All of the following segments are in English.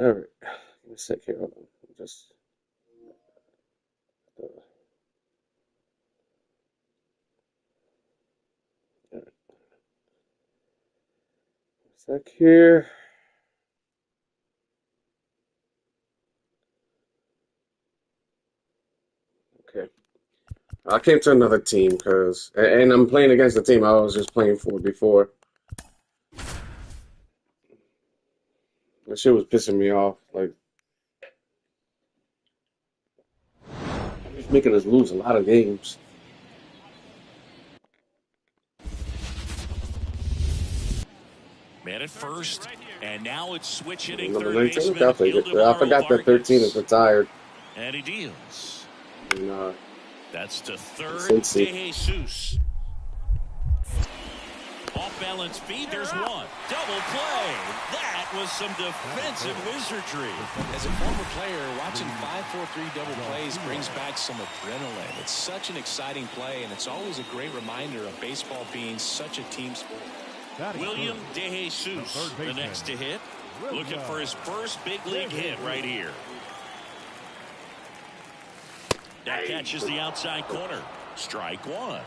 All right. Give me a sec here. Hold on. Just all right. Sec here. Okay. I came to another team and I'm playing against the team I was just playing for before. That shit was pissing me off. Like, it's making us lose a lot of games. Man at first, and now it's switch hitting Number third 19, okay, baseman I'll take it. I Ildemaro forgot that 13 is Vargas. retired. And he deals. And, That's to third, Cincy. De Jesus. Off balance feet, there's one. Double play. That was some defensive wizardry. As a former player, watching 5-4-3 double plays brings back some adrenaline. It's such an exciting play, and it's always a great reminder of baseball being such a team sport. William De Jesus, the next to hit. Looking for his first big league hit right here. That catches the outside corner. Strike one.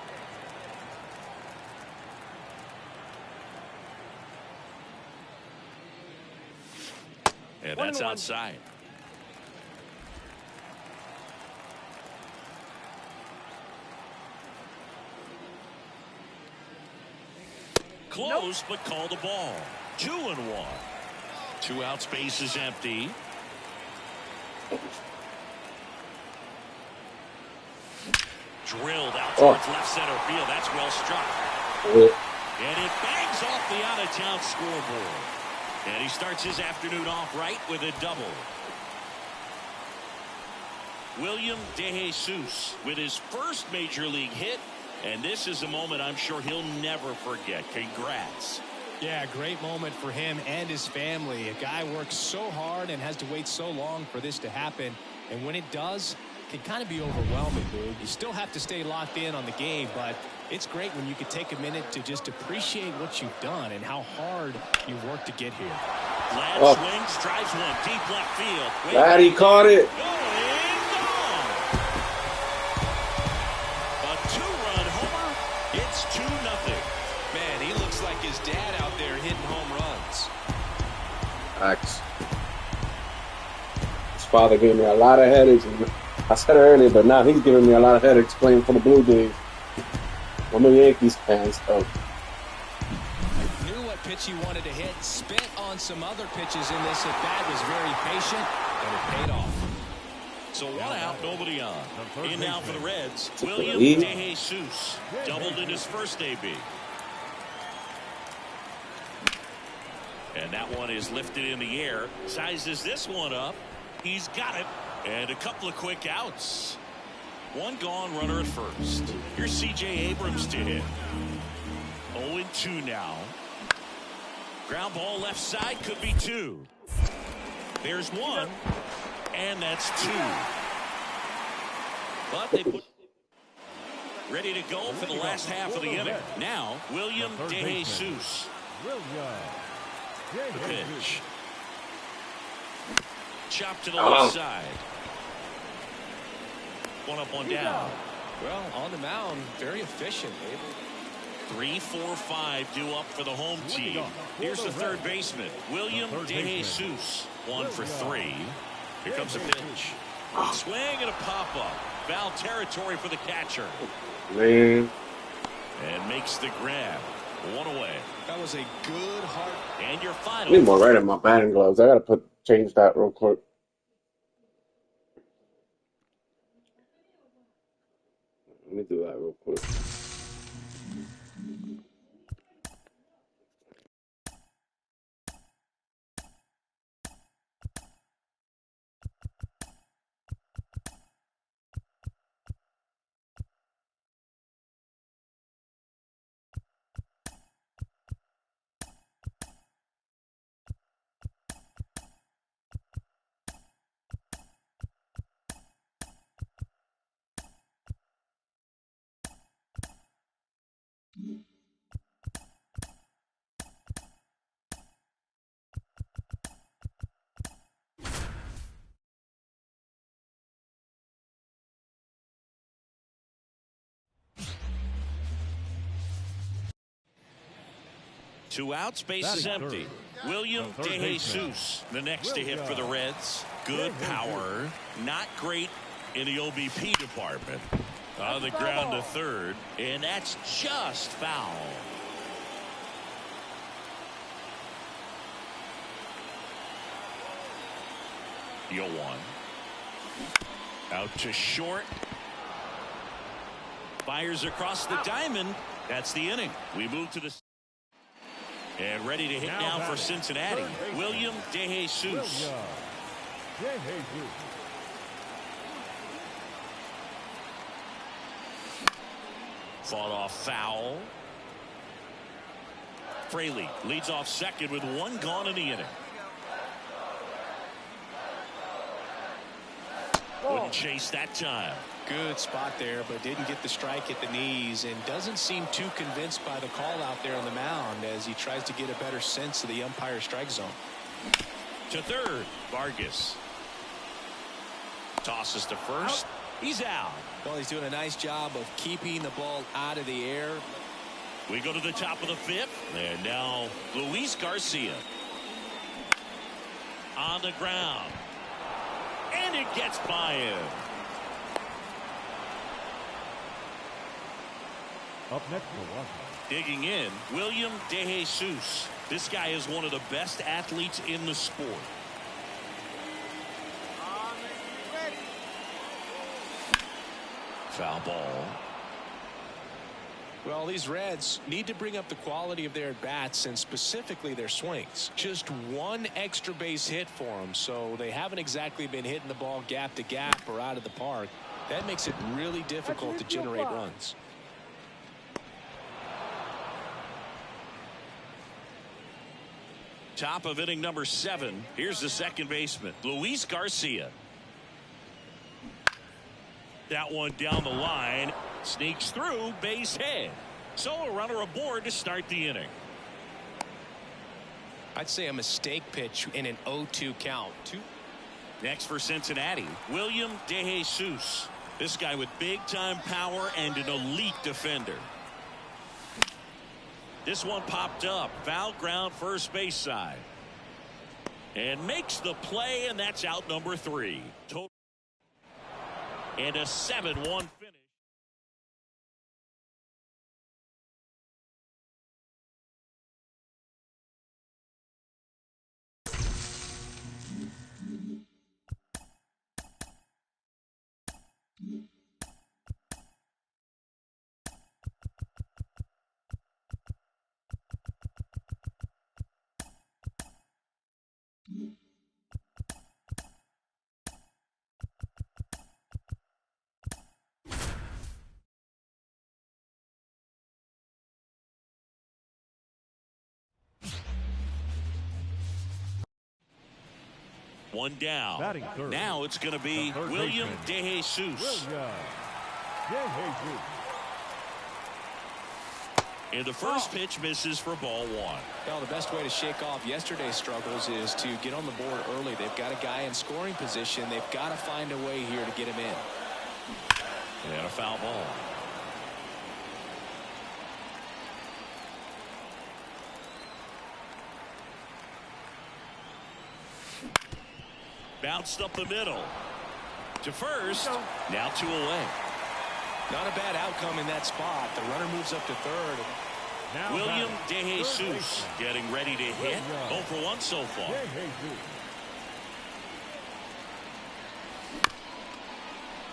And that's outside. Close, but call the ball. 2-1. 2 out, space is empty. Drilled out towards left center field. That's well struck. And it bangs off the out-of-town scoreboard. And he starts his afternoon off right with a double. William De Jesus with his first major league hit. And this is a moment I'm sure he'll never forget. Congrats. Yeah, great moment for him and his family. A guy works so hard and has to wait so long for this to happen. And when it does, it can kind of be overwhelming, dude. You still have to stay locked in on the game, but it's great when you can take a minute to just appreciate what you've done and how hard you've worked to get here. Glad swings, drives one deep left field. Glad he caught it. A 2-run homer. It's 2-0. Man, he looks like his dad out there hitting home runs. Facts. His father gave me a lot of headaches. I said it earlier, but now he's giving me a lot of headaches playing for the Blue Jays. I'm a Yankees fan, so. Knew what pitch he wanted to hit, spent on some other pitches in this at bat, was very patient, and it paid off. So 1 out, nobody on. In now for the Reds, William De Jesus. Doubled in his first AB. And that one is lifted in the air. Sizes this one up. He's got it. And a couple of quick outs. One gone, runner at first. Here's C.J. Abrams to hit. 0-2 now. Ground ball left side, could be 2. There's 1. And that's 2. But they put ready to go for the last half of the inning. Now, William De Jesus. The pitch. Chopped to the left side. 1 up, 1 down. Well, on the mound, very efficient. 3, 4, 5 due up for the home team. Here's the third baseman, William De Jesus. 1 for 3. Here comes a pitch. Swing and a pop-up. Foul territory for the catcher. Man. And makes the grab. 1 away. That was a good heart. And your I final. need more right in my batting gloves. I gotta change that real quick. Let me do that real quick. 2 outs, base is empty. William DeJesus, the next to hit for the Reds. Good power, not great in the OBP department. On the ground to third, and that's just foul. The 0-1. Out to short. Fires across the diamond. That's the inning. We move to the... And ready to hit now for Cincinnati, William DeJesus. Fought off foul. Fraley leads off second with 1 gone in the inning. Wouldn't chase that time. Good spot there, but didn't get the strike at the knees, and doesn't seem too convinced by the call out there on the mound as he tries to get a better sense of the umpire strike zone. To third, Vargas. Tosses to first. He's out. Well, he's doing a nice job of keeping the ball out of the air. We go to the top of the 5th, and now Luis Garcia. On the ground. And it gets by him. Up next for one. Digging in, William DeJesus. This guy is one of the best athletes in the sport. Foul ball. Well, these Reds need to bring up the quality of their at-bats and specifically their swings. Just 1 extra base hit for them, so they haven't exactly been hitting the ball gap to gap or out of the park. That makes it really difficult to generate runs. Top of inning number 7. Here's the second baseman, Luis Garcia. That one down the line. Sneaks through, base hit. So a runner aboard to start the inning. I'd say a mistake pitch in an 0-2 count. Next for Cincinnati, William DeJesus. This guy with big-time power and an elite defender. This one popped up. Foul ground first base side. And makes the play, and that's out number 3. Total. And a 7-1 finish. One down. Now it's going to be William DeJesus. And the first pitch misses for ball 1. Well, the best way to shake off yesterday's struggles is to get on the board early. They've got a guy in scoring position. They've got to find a way here to get him in. And a foul ball. Bounced up the middle to first. Now 2 away. Not a bad outcome in that spot. The runner moves up to third. William DeJesus getting ready to hit. 0 for 1 so far.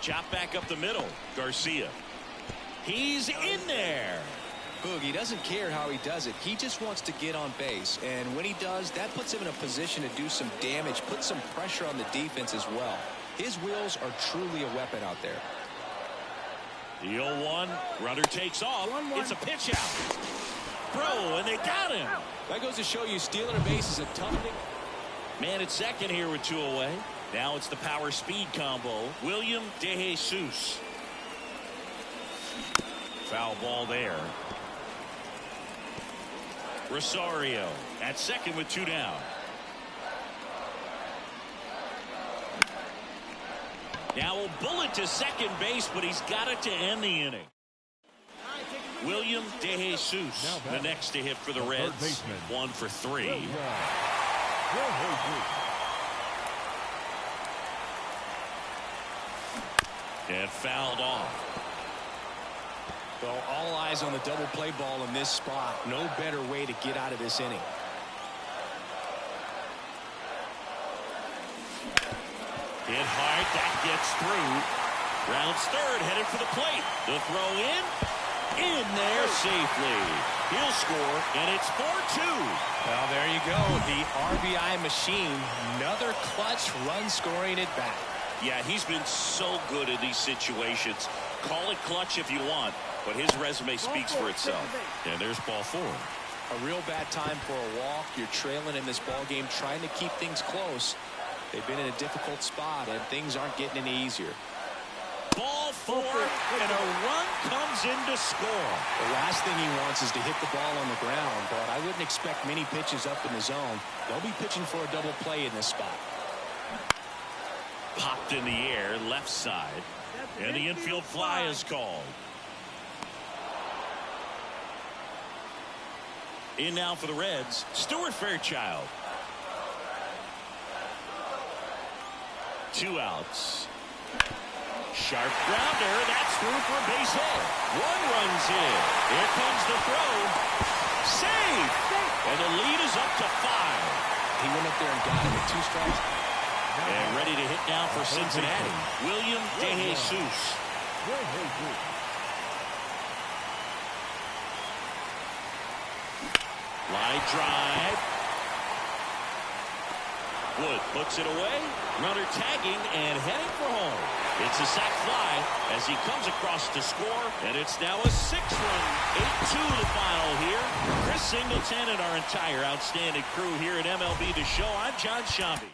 Chop back up the middle. Garcia. He's in there. Boog, doesn't care how he does it. He just wants to get on base. And when he does, that puts him in a position to do some damage, put some pressure on the defense as well. His wheels are truly a weapon out there. The 0-1. Runner takes off. It's a pitch out. Throw, and they got him. That goes to show you stealing a base is a tough thing. Man at second here with 2 away. Now it's the power speed combo. William DeJesus. Foul ball there. Rosario at second with 2 down. Now a bullet to second base, but he's got it to end the inning. William DeJesus, the next to hit for the Reds. 1 for 3. And fouled off. Well, all eyes on the double play ball in this spot. No better way to get out of this inning. Hit hard, that gets through. Rounds third, headed for the plate. The throw in there safely. He'll score, and it's 4-2. Well, there you go. The RBI machine. Another clutch run scoring at bat. Yeah, he's been so good in these situations. Call it clutch if you want, but his resume speaks for itself. And there's ball 4. A real bad time for a walk. You're trailing in this ball game, trying to keep things close. They've been in a difficult spot, and things aren't getting any easier. Ball 4, and a run comes in to score. The last thing he wants is to hit the ball on the ground, but I wouldn't expect many pitches up in the zone. They'll be pitching for a double play in this spot. Popped in the air, left side, and the infield fly is called. In now for the Reds, Stuart Fairchild. 2 outs. Sharp grounder, that's through for a base hit. 1 runs in. Here comes the throw. Save! And the lead is up to 5. He went up there and got him with 2 strikes. And ready to hit now for Cincinnati, William DeJesus. Line drive. Wood puts it away. Runner tagging and heading for home. It's a sac fly as he comes across to score, and it's now a 6-run, 8-2 the final here. Chris Singleton and our entire outstanding crew here at MLB The Show. I'm John Shambi.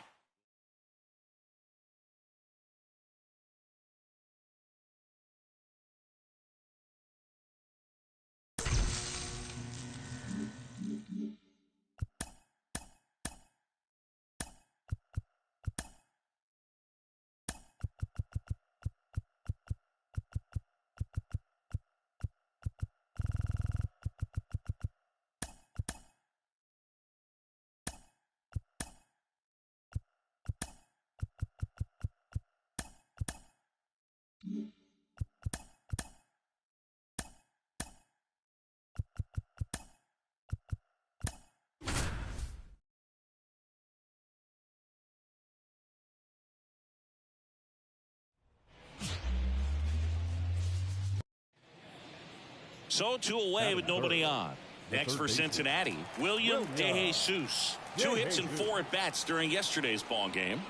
So 2 away with nobody on. Next for Cincinnati, William DeJesus. 2 hits and 4 at bats during yesterday's ball game.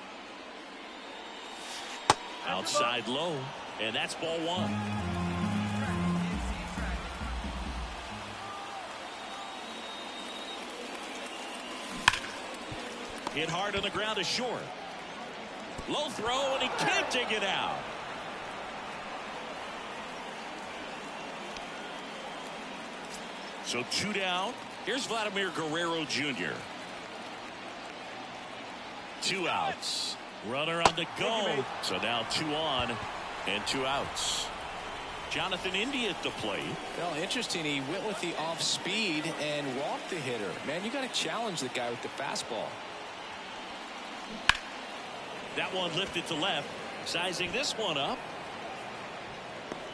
Outside low, and that's ball 1. Hit hard on the ground to short. Low throw, and he can't dig it out. So 2 down. Here's Vladimir Guerrero Jr. 2 outs. Runner on the go. So now 2 on and 2 outs. Jonathan India at the plate. Well, interesting. He went with the off speed and walked the hitter. Man, you got to challenge the guy with the fastball. That one lifted to left. Sizing this one up.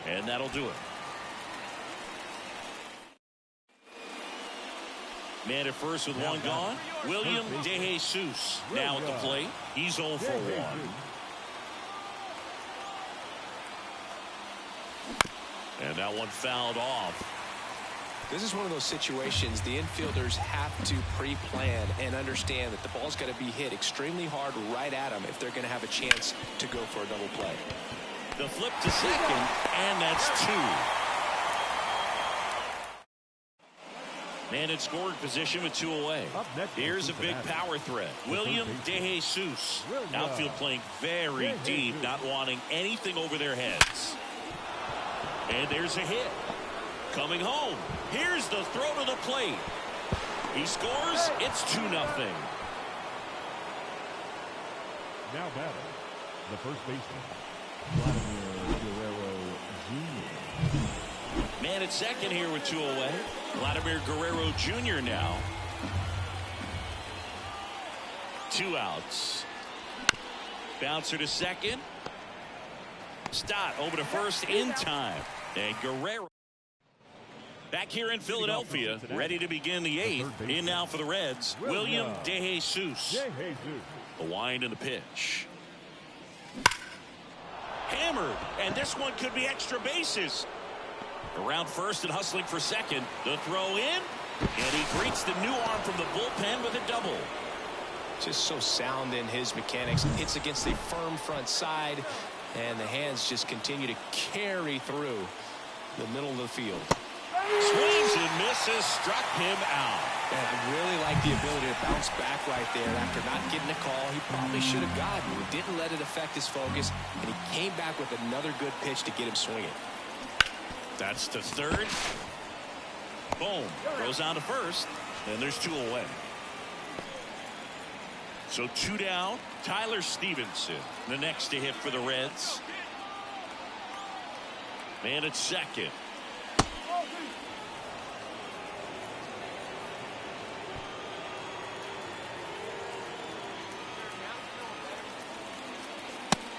And that'll do it. Man at first with 1 gone. William DeJesus now at the plate. He's 0 for 1. And that one fouled off. This is one of those situations the infielders have to pre-plan and understand that the ball's got to be hit extremely hard right at them if they're going to have a chance to go for a double play. The flip to second, and that's 2. Man in scoring position with 2 away. Here's a big power threat. William DeJesus. Outfield playing very deep, not wanting anything over their heads. And there's a hit. Coming home. Here's the throw to the plate. He scores. It's 2-0. Now batting, the first baseman, Vladimir Guerrero Jr. Man at second here with 2 away. Vladimir Guerrero Jr. now. 2 outs. Bouncer to second. Stott over to first in time. And Guerrero back here in Philadelphia, ready to begin the 8th. In now for the Reds, William DeJesus. The wind and the pitch. Hammered, and this one could be extra bases. Around first and hustling for second. The throw in, and he greets the new arm from the bullpen with a double. Just so sound in his mechanics. Hits against a firm front side, and the hands just continue to carry through the middle of the field. Swings and misses, struck him out. And I really like the ability to bounce back right there after not getting a call he probably should have gotten. He didn't let it affect his focus, and he came back with another good pitch to get him swinging. That's to third. Boom. Goes on to first, and there's 2 away. So 2 down. Tyler Stevenson, the next to hit for the Reds. Man at second.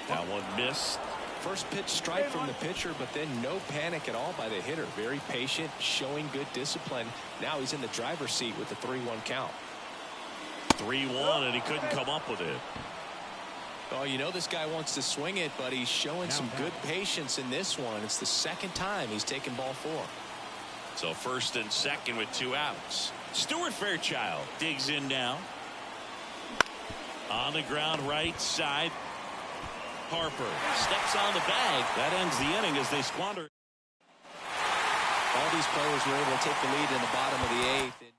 That one missed. First pitch strike from the pitcher, but then no panic at all by the hitter. Very patient, showing good discipline. Now he's in the driver's seat with the 3-1 count. 3-1, and he couldn't come up with it. Oh, you know this guy wants to swing it, but he's showing some good patience in this one. It's the second time he's taken ball 4. So first and second with 2 outs. Stuart Fairchild digs in now. On the ground right side. Harper steps on the bag. That ends the inning as they squander. All these players were able to take the lead in the bottom of the 8th.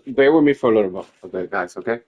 Bear with me for a little bit, okay, guys, okay?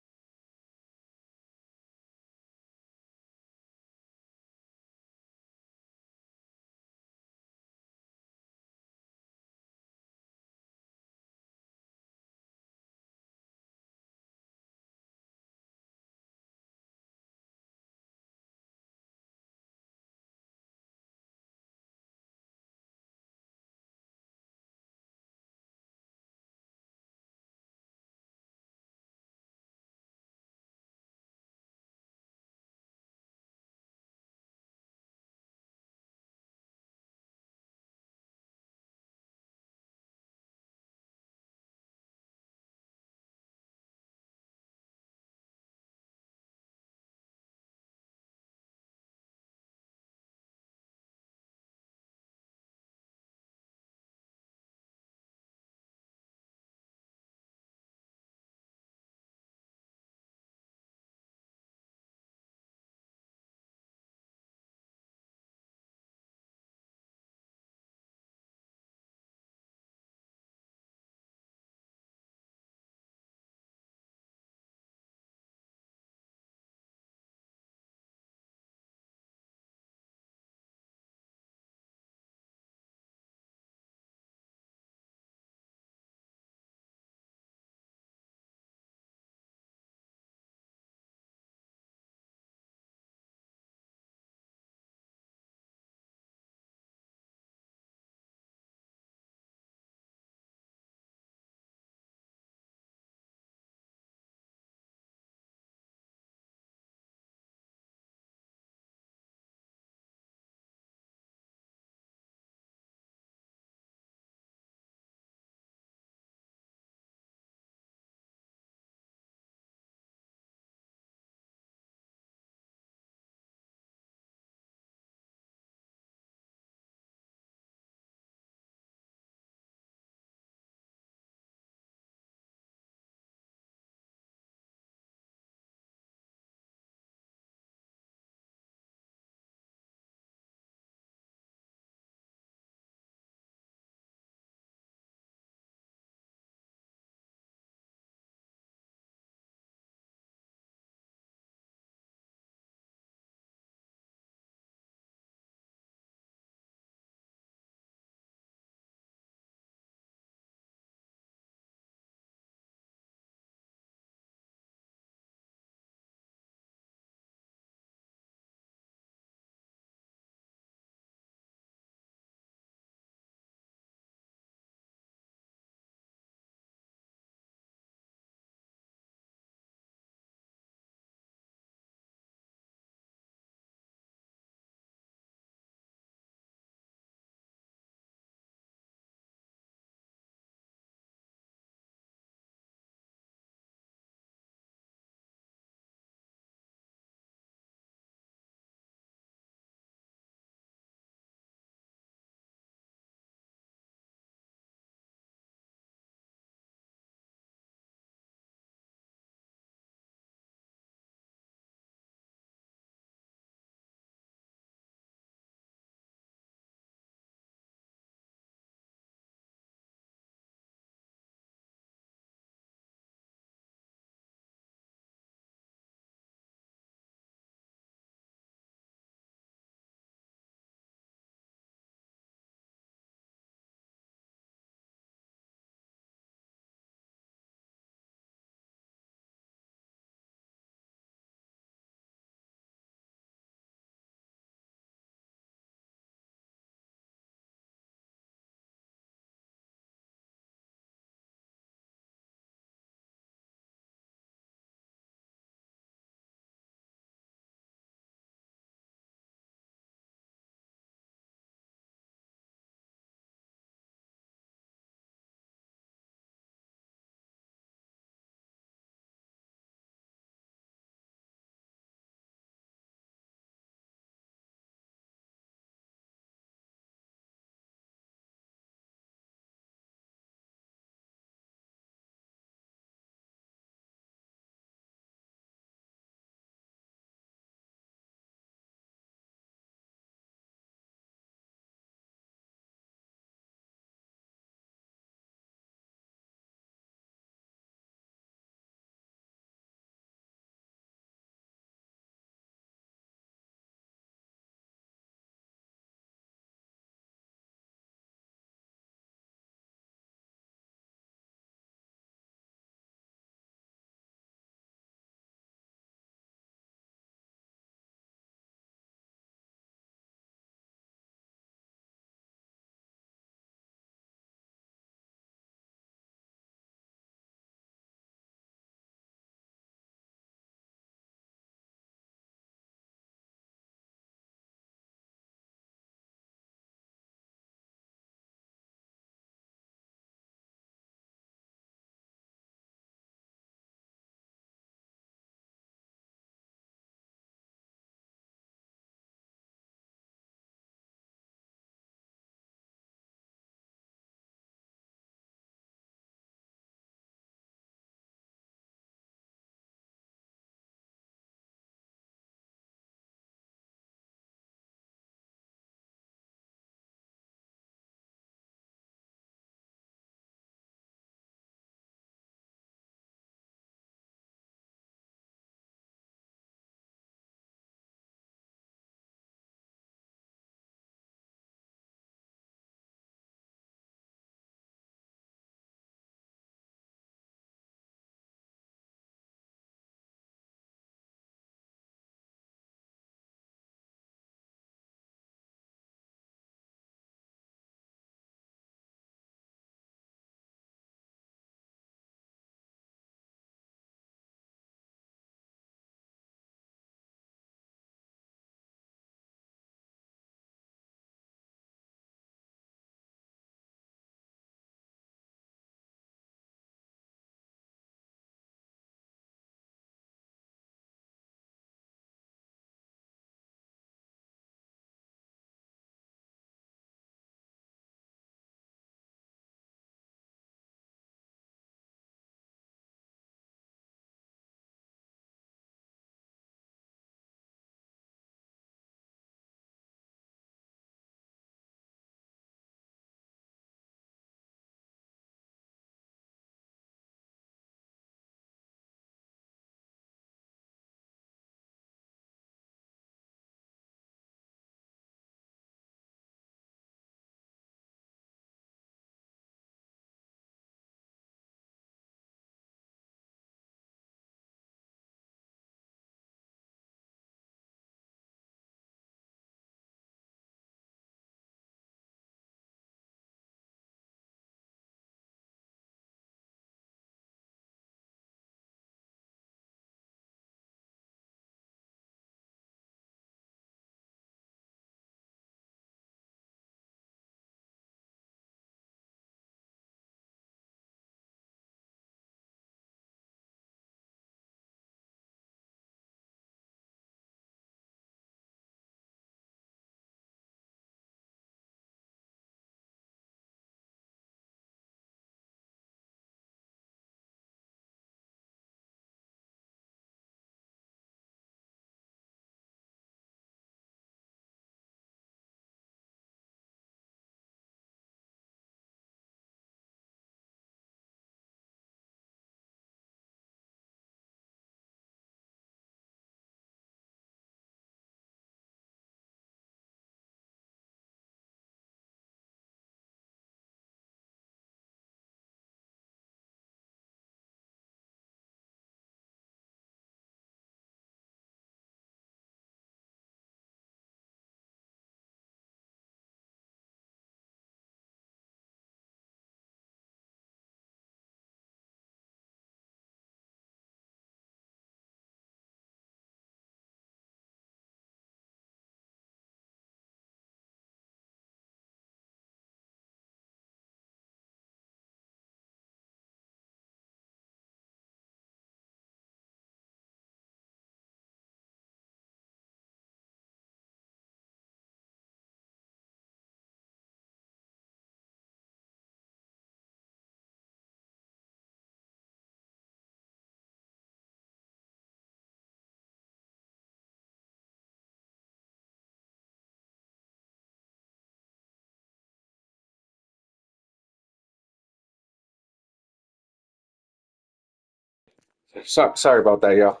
Sorry about that, y'all.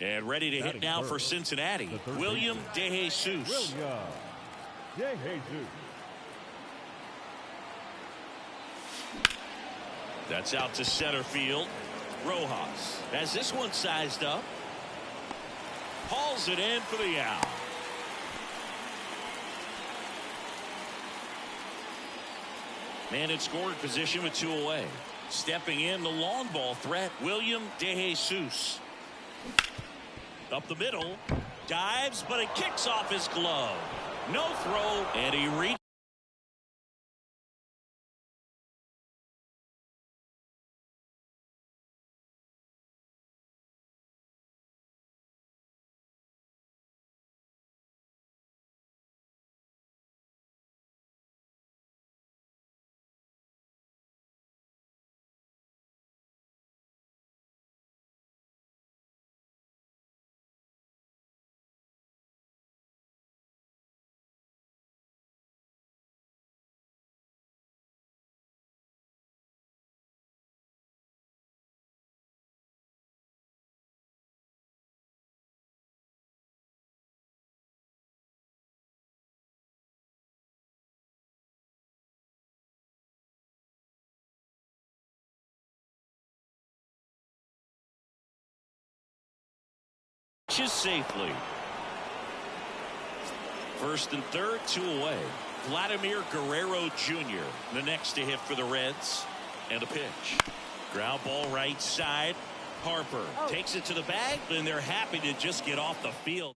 And ready to hit now for Cincinnati, William DeJesus. That's out to center field. Rojas has this one sized up. Hauls it in for the out. Man in scoring position with 2 away. Stepping in the long ball threat, William DeJesus. Up the middle, dives, but it kicks off his glove. No throw, and he reaches. Safely. First and third, 2 away. Vladimir Guerrero Jr. the next to hit for the Reds. And a pitch. Ground ball right side. Harper takes it to the bag, and they're happy to just get off the field.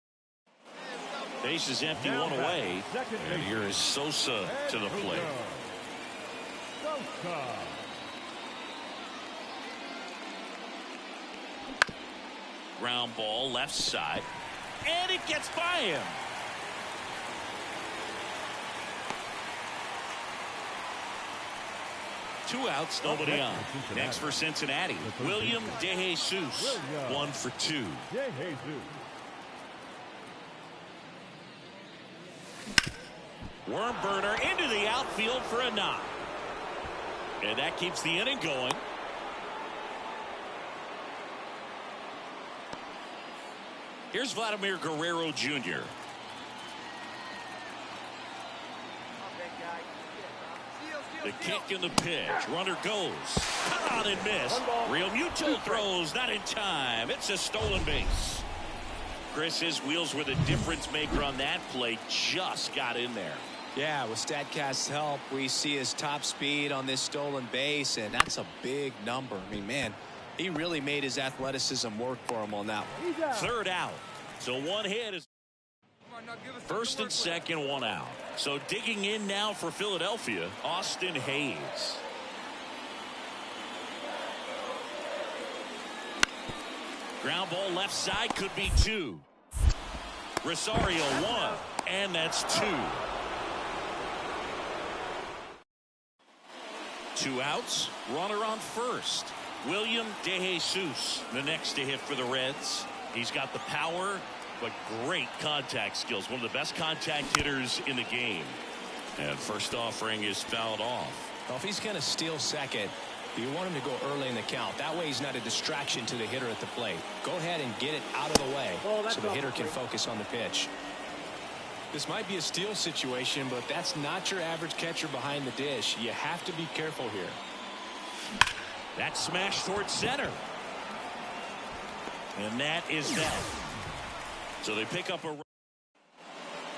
Base is empty, 1 away. And here is Sosa to the plate. Ground ball left side, and it gets by him. Two outs, nobody on. Next for Cincinnati, William DeJesus, 1 for 2. Worm burner into the outfield for a knock, and that keeps the inning going. Here's Vladimir Guerrero Jr. The kick and the pitch. Runner goes. Cut on and miss. Real Muto throws not in time. It's a stolen base. Chris, his wheels were the difference maker on that play. Just got in there. Yeah, with StatCast's help, we see his top speed on this stolen base, and that's a big number. I mean, man, he really made his athleticism work for him on that one. Third out. So 1 hit is first and second, 1 out. So digging in now for Philadelphia, Austin Hayes. Ground ball left side, could be 2. Rosario 1, and that's 2. 2 outs, runner on first. William DeJesus, the next to hit for the Reds. He's got the power, but great contact skills. One of the best contact hitters in the game. And first offering is fouled off. Well, if he's going to steal second, you want him to go early in the count. That way he's not a distraction to the hitter at the plate. Go ahead and get it out of the way so the hitter can focus on the pitch. This might be a steal situation, but that's not your average catcher behind the dish. You have to be careful here. That smash towards center. And that is that. So they pick up a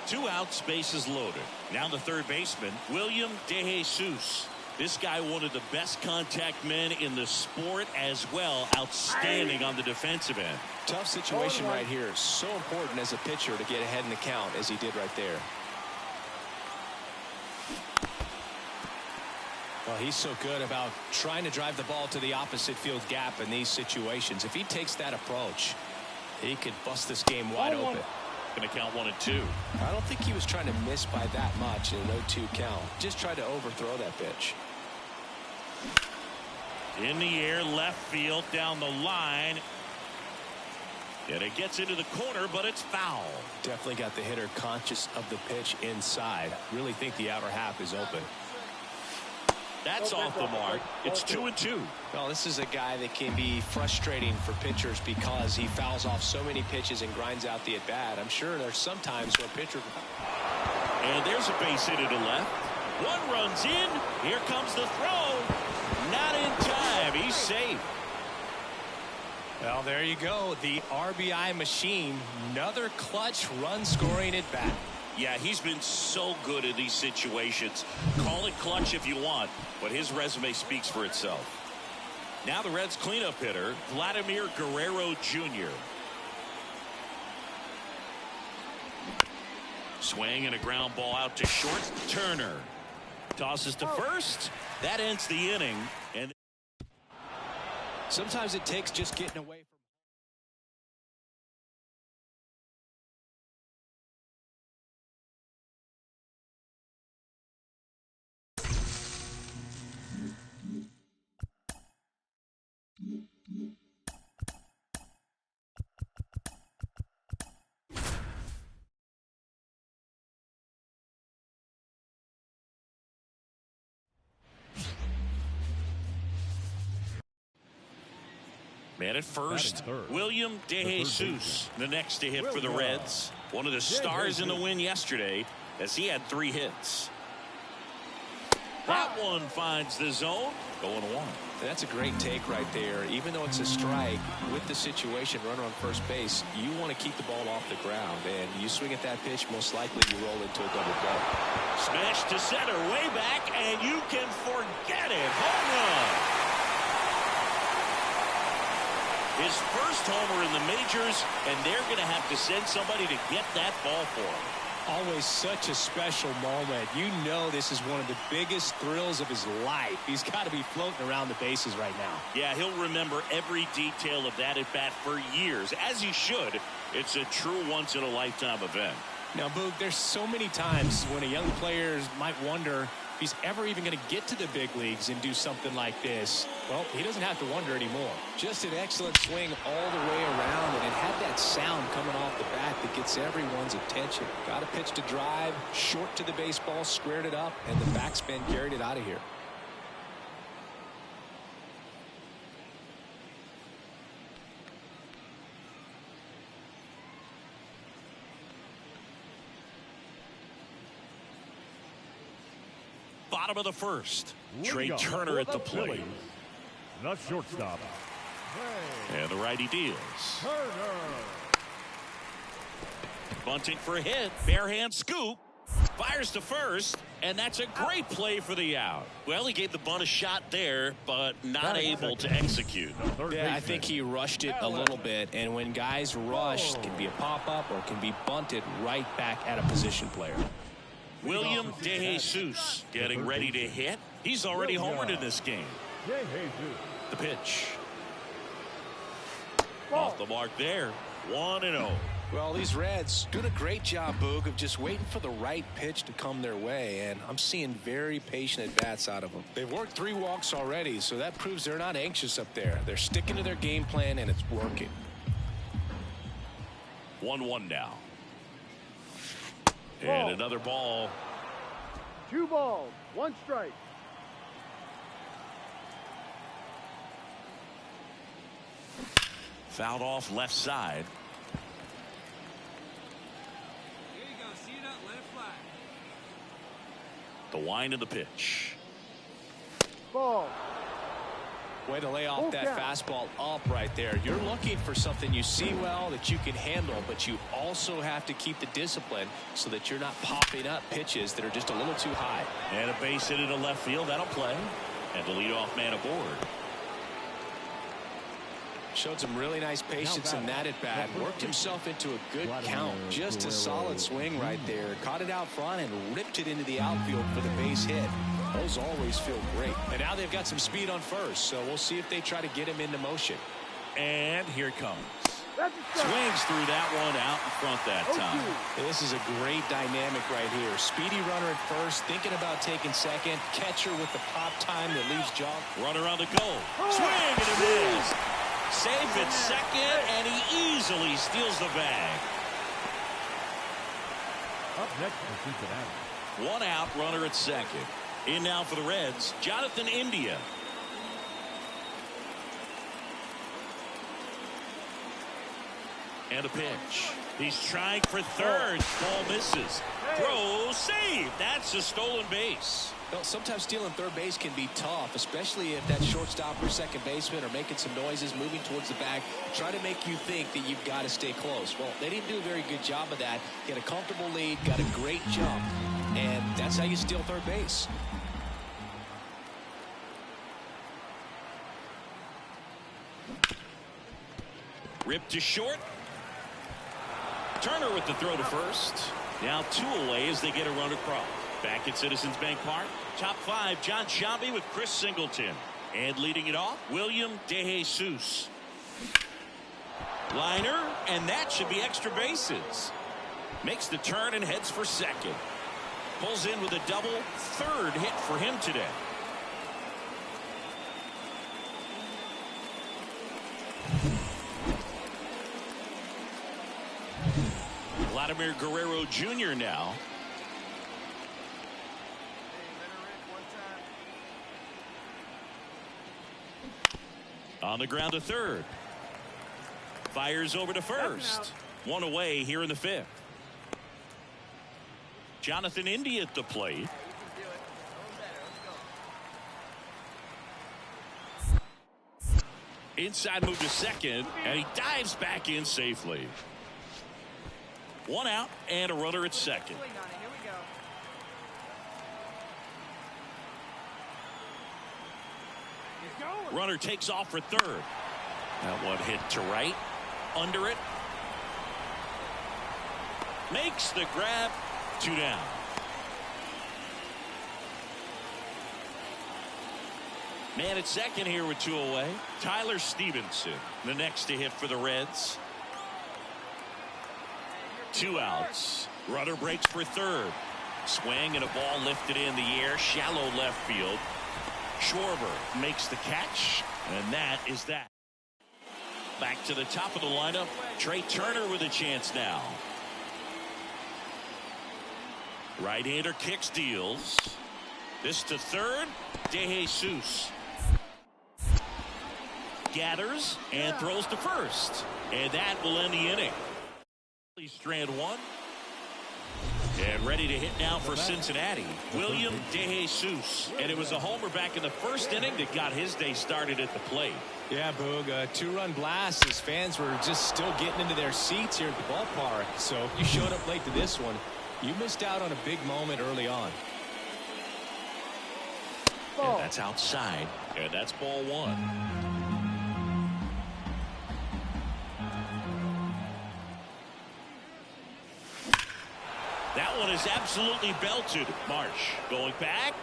2 outs, bases loaded. Now the third baseman, William DeJesus. This guy, one of the best contact men in the sport as well. Outstanding on the defensive end. Tough situation right here. So important as a pitcher to get ahead in the count as he did right there. Well, he's so good about trying to drive the ball to the opposite field gap in these situations. If he takes that approach, he could bust this game wide open. Going to count 1 and 2. I don't think he was trying to miss by that much in a 0-2 count. Just tried to overthrow that pitch. In the air, left field, down the line. And it gets into the corner, but it's foul. Definitely got the hitter conscious of the pitch inside. Really think the outer half is open. That's off the mark. It's 2-2. Well, this is a guy that can be frustrating for pitchers because he fouls off so many pitches and grinds out the at-bat. I'm sure there's some times where a pitcher... And there's a base hit to left. One runs in. Here comes the throw. Not in time. He's safe. Well, there you go. The RBI machine. Another clutch run-scoring at-bat. Yeah, he's been so good in these situations. Call it clutch if you want, but his resume speaks for itself. Now the Reds cleanup hitter, Vladimir Guerrero Jr. Swing and a ground ball out to short. Turner tosses to first. That ends the inning. And sometimes it takes just getting away from... Man at first, William DeJesus, the next to hit for the Reds. One of the stars in the win yesterday as he had 3 hits. That one finds the zone. Going 1. That's a great take right there. Even though it's a strike, with the situation, runner on first base, you want to keep the ball off the ground. And you swing at that pitch, most likely you roll into a double play. Smash to center, way back, and you can forget it. Home run. His first homer in the majors, and they're going to have to send somebody to get that ball for him. Always such a special moment. You know this is one of the biggest thrills of his life. He's got to be floating around the bases right now. Yeah, he'll remember every detail of that at-bat for years, as he should. It's a true once-in-a-lifetime event. Now, Boog, there's so many times when a young player might wonder if he's ever even going to get to the big leagues and do something like this. Well, he doesn't have to wonder anymore. Just an excellent swing all the way around, and it had that sound coming off the bat that gets everyone's attention. Got a pitch to drive, short to the baseball, squared it up, and the backspin carried it out of here. Bottom of the first. Trey Turner at the plate. The shortstop. And the righty deals. Bunting for a hit. Bare hand scoop. Fires to first. And that's a great play for the out. Well, he gave the bunt a shot there, but not able to execute. Yeah, I think he rushed it a little bit. And when guys rush, it can be a pop-up or it can be bunted right back at a position player. William DeJesus getting ready to hit. He's already homered in this game. The pitch. Off the mark there. 1-0. Well, these Reds doing a great job, Boog, of just waiting for the right pitch to come their way, and I'm seeing very patient at-bats out of them. They've worked 3 walks already, so that proves they're not anxious up there. They're sticking to their game plan, and it's working. 1-1 now. And another ball. 2 balls, 1 strike. Fouled off left side. Here you go. See it up, let it fly. The wind of the pitch. Ball. Way to lay off that fastball up right there. You're looking for something you see well that you can handle, but you also have to keep the discipline so that you're not popping up pitches that are just a little too high. And a base hit into left field. That'll play. And the leadoff man aboard. Showed some really nice patience in that at bat. Worked himself into a good count. Just a solid swing right there. Caught it out front and ripped it into the outfield for the base hit. Those always feel great. And now they've got some speed on first, so we'll see if they try to get him into motion. And here it comes. That's a strike. Swings through that one out in front that time. This is a great dynamic right here. Speedy runner at first, thinking about taking second. Catcher with the pop time that leaves Jog. Runner on the go. Swing and a miss. Safe at second, and he easily steals the bag. Up next for Cincinnati. One out, runner at second. In now for the Reds, Jonathan India. And a pitch. He's trying for third. Ball misses. Throw, save. That's a stolen base. Well, sometimes stealing third base can be tough, especially if that shortstop or second baseman are making some noises, moving towards the bag, try to make you think that you've got to stay close. Well, they didn't do a very good job of that. Get a comfortable lead, got a great jump, and that's how you steal third base. Ripped to short. Turner with the throw to first. Now 2 away as they get a run across. Back at Citizens Bank Park. Top 5, John Sciambi with Chris Singleton. And leading it off, William DeJesus. Liner, and that should be extra bases. Makes the turn and heads for second. Pulls in with a double. Third hit for him today. Vladimir Guerrero Jr. now. On the ground to third. Fires over to first. 1 away here in the 5th. Jonathan India at the plate. Inside move to second, and he dives back in safely. 1 out and a runner at second. Runner takes off for third. That one hit to right. Under it. Makes the grab. 2 down. Man at second here with 2 away. Tyler Stevenson, the next to hit for the Reds. 2 outs. Runner breaks for third. Swing and a ball lifted in the air. Shallow left field. Schwarber makes the catch, and that is that. Back to the top of the lineup. Trey Turner with a chance now. Right-hander kicks, deals. This to third. DeJesus gathers and throws to first, and that will end the inning. Strand 1. And ready to hit now for Cincinnati, William DeJesus. And it was a homer back in the first inning that got his day started at the plate. Yeah, Boog, a 2-run blast. His fans were just still getting into their seats here at the ballpark. So if you showed up late to this one, you missed out on a big moment early on. And that's outside, and that's ball 1. That one is absolutely belted. Marsh going back.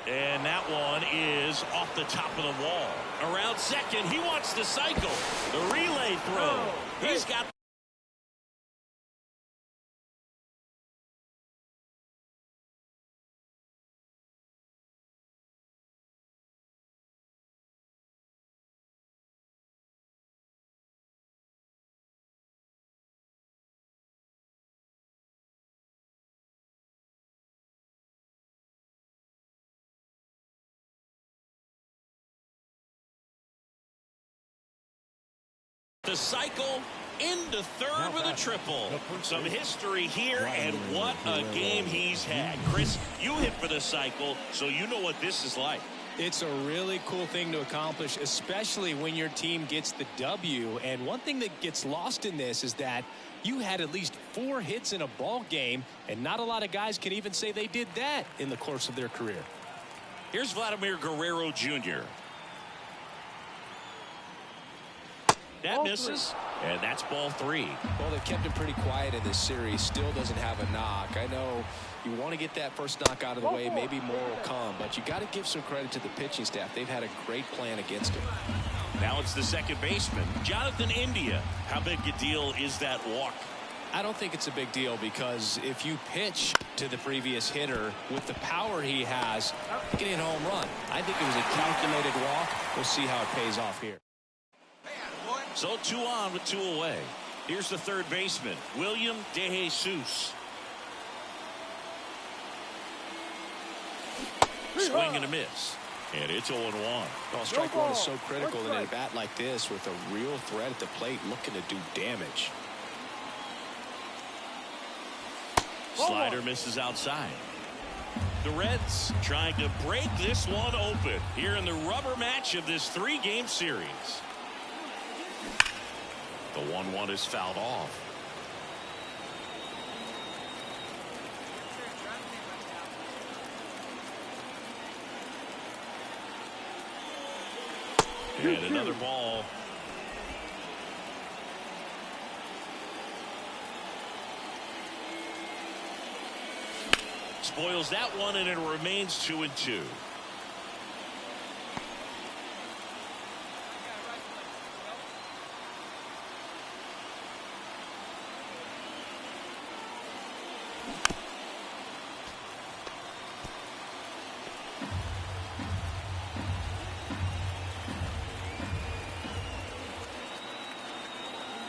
And that one is off the top of the wall. Around second, he wants to cycle. The relay throw. He's got the cycle into third with a triple. Some history here, and what a game he's had. Chris, you hit for the cycle, so you know what this is like. It's a really cool thing to accomplish, especially when your team gets the W. And one thing that gets lost in this is that you had at least 4 hits in a ball game, and not a lot of guys can even say they did that in the course of their career. Here's Vladimir Guerrero Jr. That misses. And that's ball 3. Well, they've kept him pretty quiet in this series. Still doesn't have a knock. I know you want to get that first knock out of the way. Maybe more will come. But you got to give some credit to the pitching staff. They've had a great plan against him. Now it's the second baseman, Jonathan India. How big a deal is that walk? I don't think it's a big deal because if you pitch to the previous hitter with the power he has, getting a home run. I think it was a calculated walk. We'll see how it pays off here. So 2 on with 2 away. Here's the third baseman, William DeJesus. Swing and a miss. And it's 0-1. Well, strike one is so critical in a bat like this with a real threat at the plate looking to do damage. Slider misses outside. The Reds trying to break this one open here in the rubber match of this 3-game series. The 1-1 is fouled off. And another ball. Spoils that one, and it remains 2-2.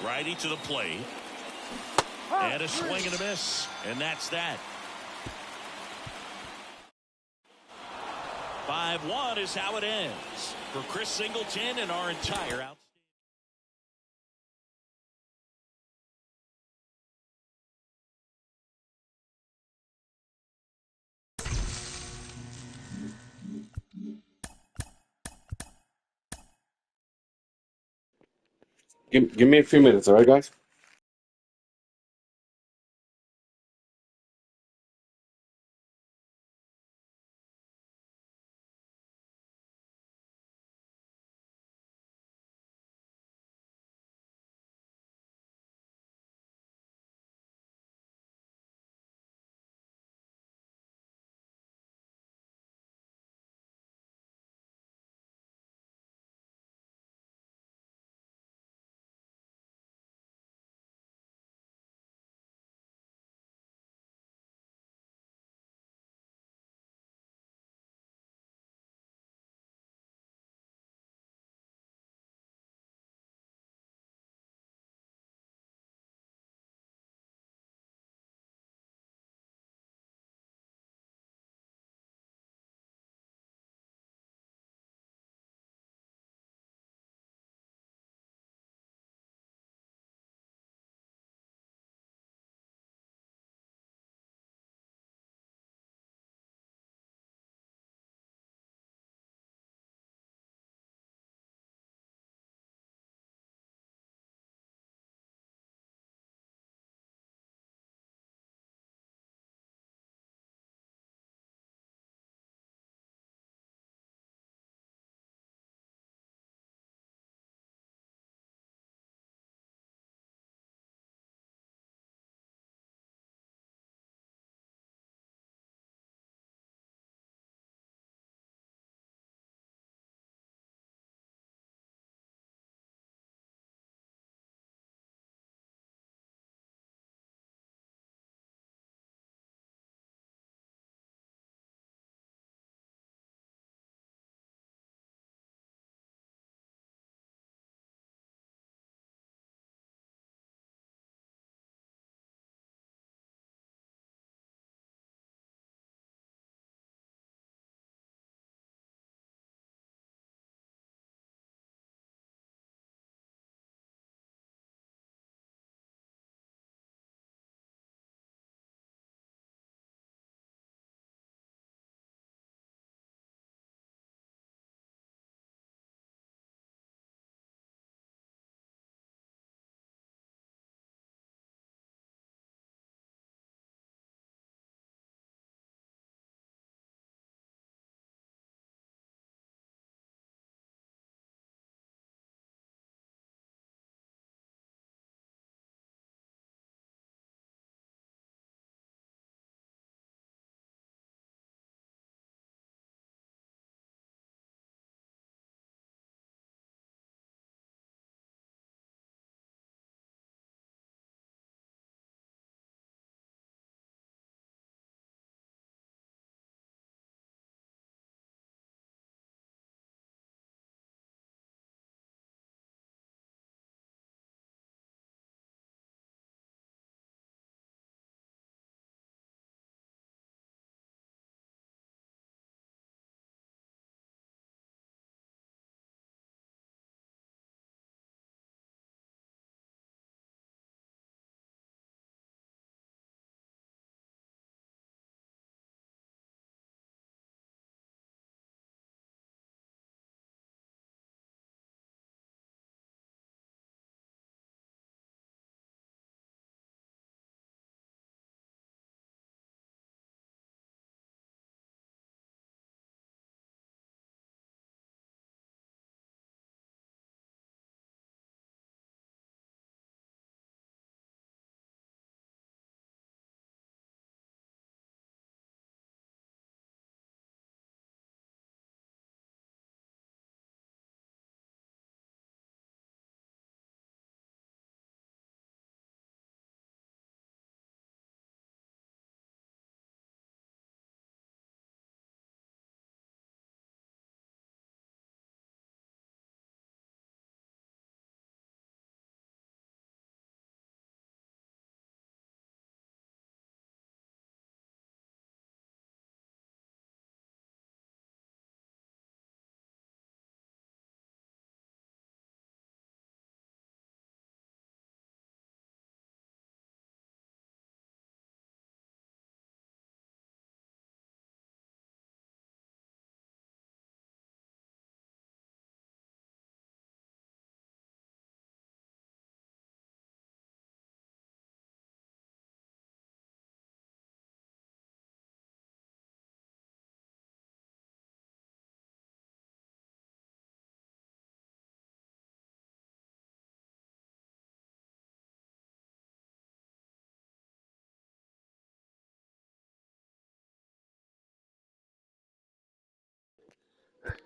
Righty to the plate. And a swing and a miss. And that's that. 5-1 is how it ends. For Chris Singleton and our entire out. Give me a few minutes, all right, guys?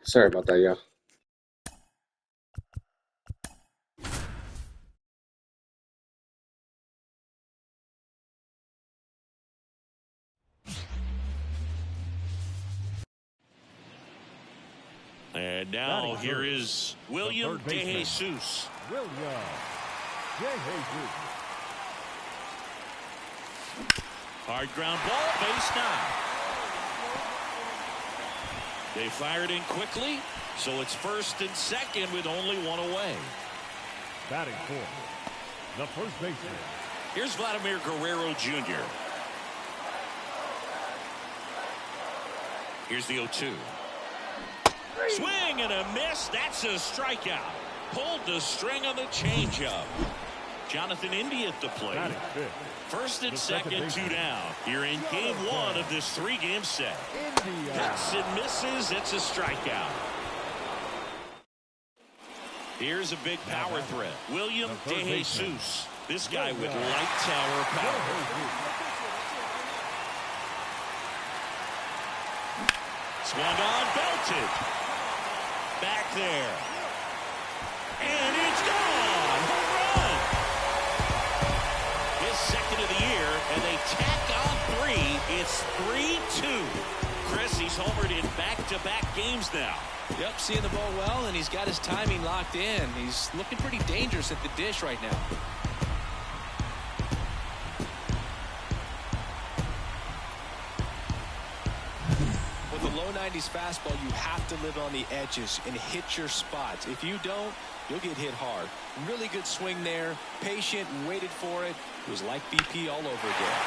Sorry about that, y'all. And now here is William DeJesus. William DeJesus. Hard ground ball, base now. They fired in quickly, so it's first and second with only one away. Batting fourth, the first baseman. Here's Vladimir Guerrero Jr. Here's the 0-2. Swing and a miss. That's a strikeout. Pulled the string on the changeup. Jonathan India at the plate. First and second, 2 down. Here in game 1 of this 3-game set. Hits and misses. It's a strikeout. Here's a big power threat. William DeJesus. This guy with light tower power. Swung on, belted. Back there. And it's gone. Home run. His second of the year, and they tack on 3. It's 3-2. Chris, he's homered in back-to-back games now. Yep, seeing the ball well, and he's got his timing locked in. He's looking pretty dangerous at the dish right now. With a low 90s fastball, you have to live on the edges and hit your spots. If you don't, you'll get hit hard. Really good swing there, patient and waited for it. It was like BP all over again.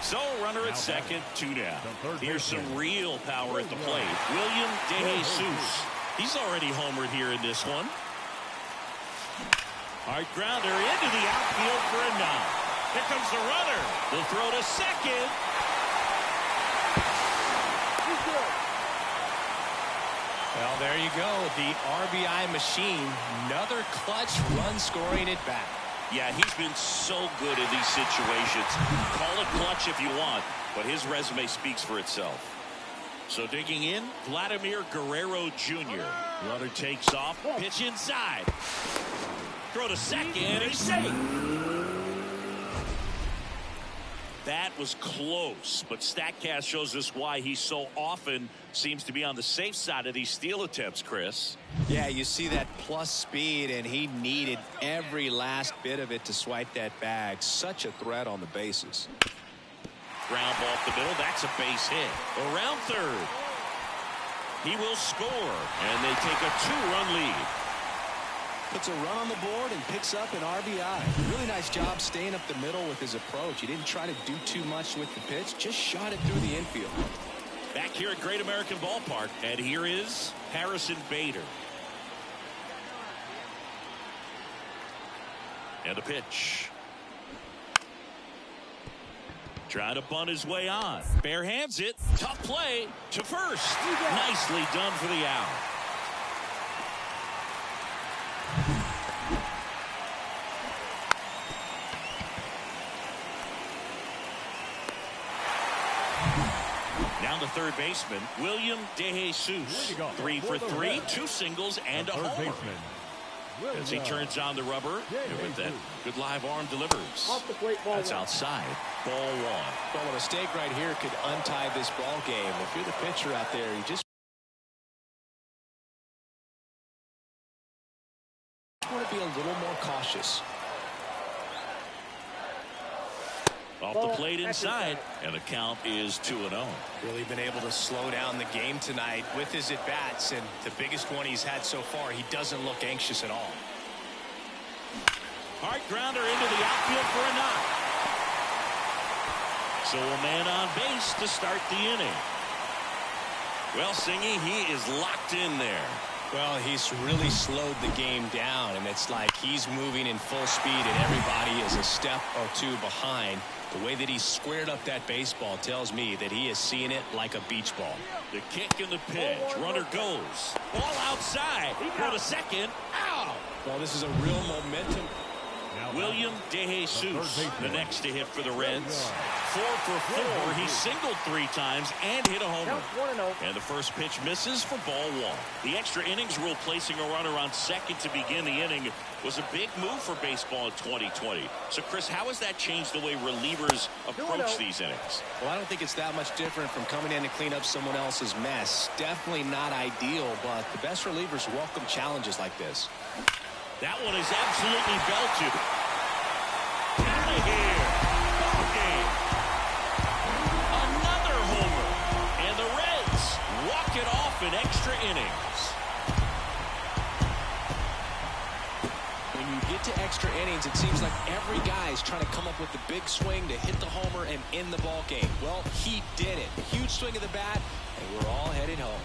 So, runner at second, 2 down. Here's some real power at the plate. William DeJesus. He's already homered here in this one. Hard grounder into the outfield for a knock. Here comes the runner. They'll throw to second. Well, there you go. The RBI machine. Another clutch run scoring at bat. Yeah, he's been so good in these situations. Call it clutch if you want, but his resume speaks for itself. So digging in, Vladimir Guerrero Jr. Runner takes off, pitch inside. Throw to second, and he's safe. That was close, but StatCast shows us why he so often seems to be on the safe side of these steal attempts, Chris. Yeah, you see that plus speed, and he needed every last bit of it to swipe that bag. Such a threat on the bases. Ground ball up the middle. That's a base hit. Around third. He will score, and they take a 2-run lead. Puts a run on the board and picks up an RBI. Really nice job staying up the middle with his approach. He didn't try to do too much with the pitch, just shot it through the infield. Back here at Great American Ballpark, and here is Harrison Bader. And a pitch. Trying to bunt his way on. Bare hands it. Tough play to first. Nicely done for the out. Down to third baseman, William DeJesus. 3 for 3, 2 singles, and a homer. As he turns on the rubber, and with that good live arm delivers. Off the plate, ball That's one. outside. Ball 1. Well, a mistake right here could untie this ball game. If you're the pitcher out there, you just want to be a little more cautious. Off the plate inside, and the count is 2-0. Really been able to slow down the game tonight with his at-bats, and the biggest one he's had so far, he doesn't look anxious at all. Hard grounder into the outfield for a knock. So a man on base to start the inning. Well, Singy, he is locked in there. Well, he's really slowed the game down, and it's like he's moving in full speed, and everybody is a step or two behind. The way that he squared up that baseball tells me that he is seeing it like a beach ball. The kick and the pitch. Runner goes. Ball outside. Go to second. Out. Well, this is a real momentum. William DeJesus, the next to hit for the Reds. 4 for 4. He singled 3 times and hit a homer. And the first pitch misses for ball 1. The extra innings rule placing a runner on second to begin the inning was a big move for baseball in 2020. So, Chris, how has that changed the way relievers approach these innings? Well, I don't think it's that much different from coming in to clean up someone else's mess. Definitely not ideal, but the best relievers welcome challenges like this. That one is absolutely belted. Out of here. Ball game. Another homer. And the Reds walk it off in extra innings. When you get to extra innings, it seems like every guy's trying to come up with the big swing to hit the homer and end the ball game. Well, he did it. Huge swing of the bat, and we're all headed home.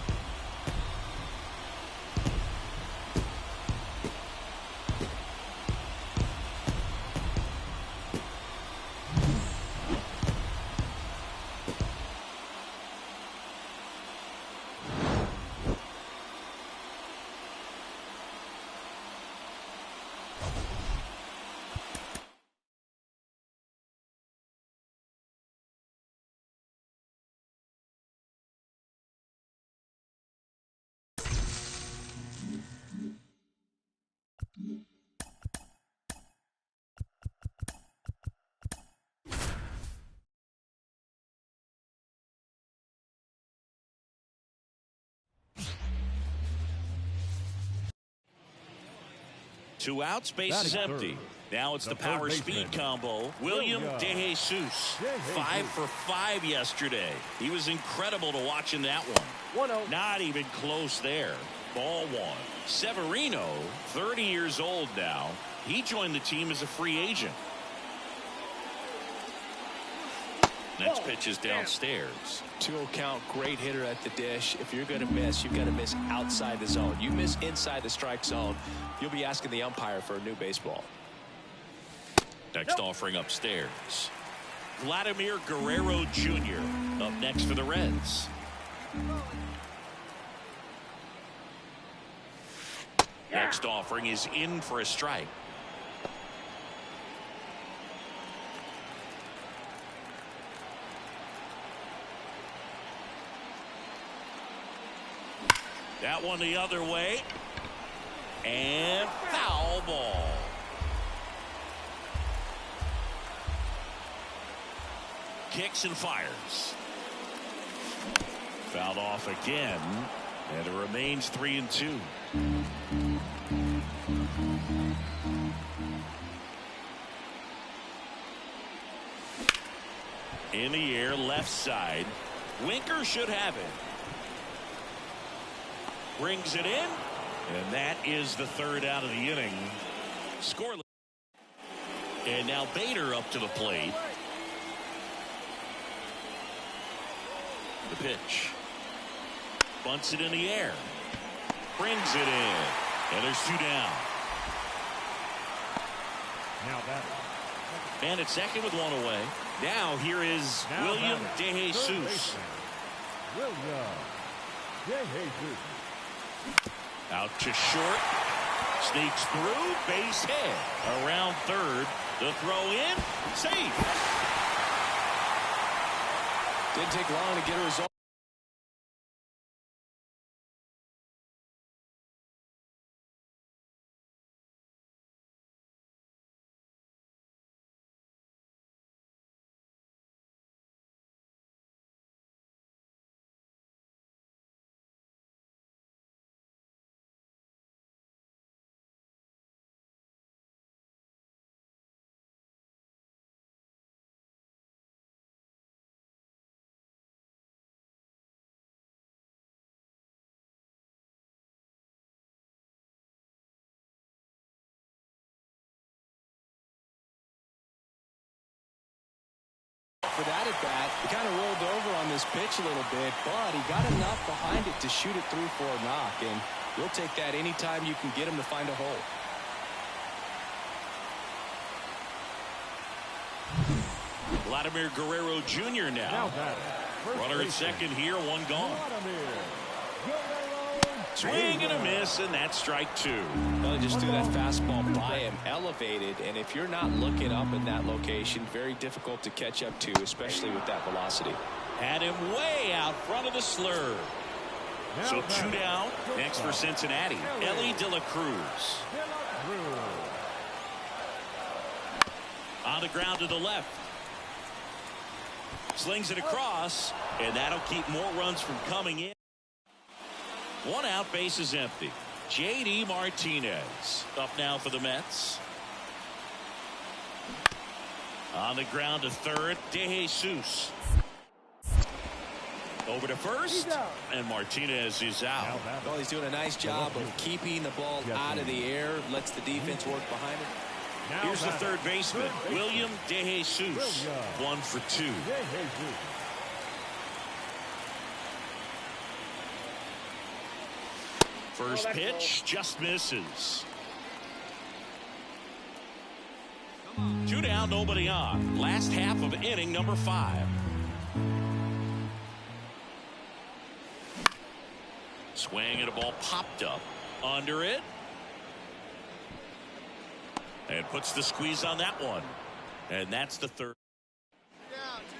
Two outs, base is empty. Now it's the power speed combo. William DeJesus, 5 for 5 yesterday. He was incredible to watch in that one. 1-0. Not even close there. Ball 1. Severino, 30 years old now. He joined the team as a free agent. Next pitch is downstairs. 2-0 count, great hitter at the dish. If you're going to miss, you've got to miss outside the zone. You miss inside the strike zone, you'll be asking the umpire for a new baseball. Next offering upstairs. Vladimir Guerrero Jr. up next for the Reds. Next offering is in for a strike. That one the other way. And foul ball. Kicks and fires. Fouled off again. And it remains 3-2. In the air, left side. Winker should have it. Brings it in, and that is the third out of the inning. Scoreless. And now Bader up to the plate. The pitch. Bunts it in the air. Brings it in. And there's 2 down. Now that. Man at second with 1 away. Now here is William DeJesus. William DeJesus. Out to short. Sneaks through. Base hit. Around third. The throw in. Safe. Didn't take long to get a result. For that at bat, he kind of rolled over on this pitch a little bit, but he got enough behind it to shoot it through for a knock, and you'll take that anytime you can get him to find a hole. Vladimir Guerrero Jr. now. Runner at second here, 1 gone. Vladimir Guerrero Swing and a miss, and that's strike two. Well, he just threw that fastball by him, elevated, and if you're not looking up in that location, very difficult to catch up to, especially with that velocity. Had him way out front of the slur. So two down. Next for Cincinnati, Ellie De La Cruz. On the ground to the left. Slings it across, and that'll keep more runs from coming in. One out, base is empty. J.D. Martinez up now for the Mets. On the ground to third, De Jesus. Over to first, and Martinez is out. Well, he's doing a nice job of keeping the ball out of the air, lets the defense work behind it. Here's the third baseman, William De Jesus, 1 for 2. First pitch just misses. 2 down, nobody on. Last half of inning number 5. Swing and a ball popped up under it. And puts the squeeze on that one. And that's the third.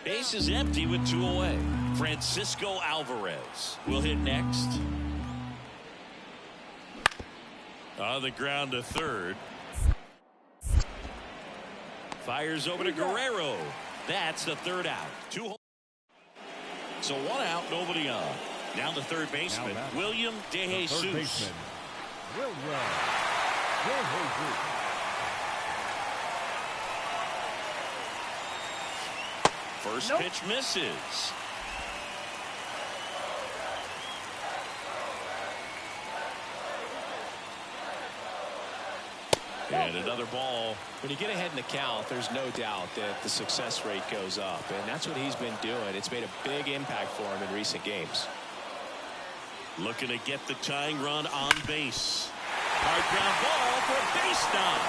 Base is empty with 2 away. Francisco Alvarez will hit next. On the ground to third. Fires over to Guerrero. That's the third out. 2 So 1 out, nobody on. Now the third baseman, William De Jesus. First pitch misses. And another ball. When you get ahead in the count, there's no doubt that the success rate goes up, and that's what he's been doing. It's made a big impact for him in recent games. Looking to get the tying run on base. Hard ground ball for a base knock.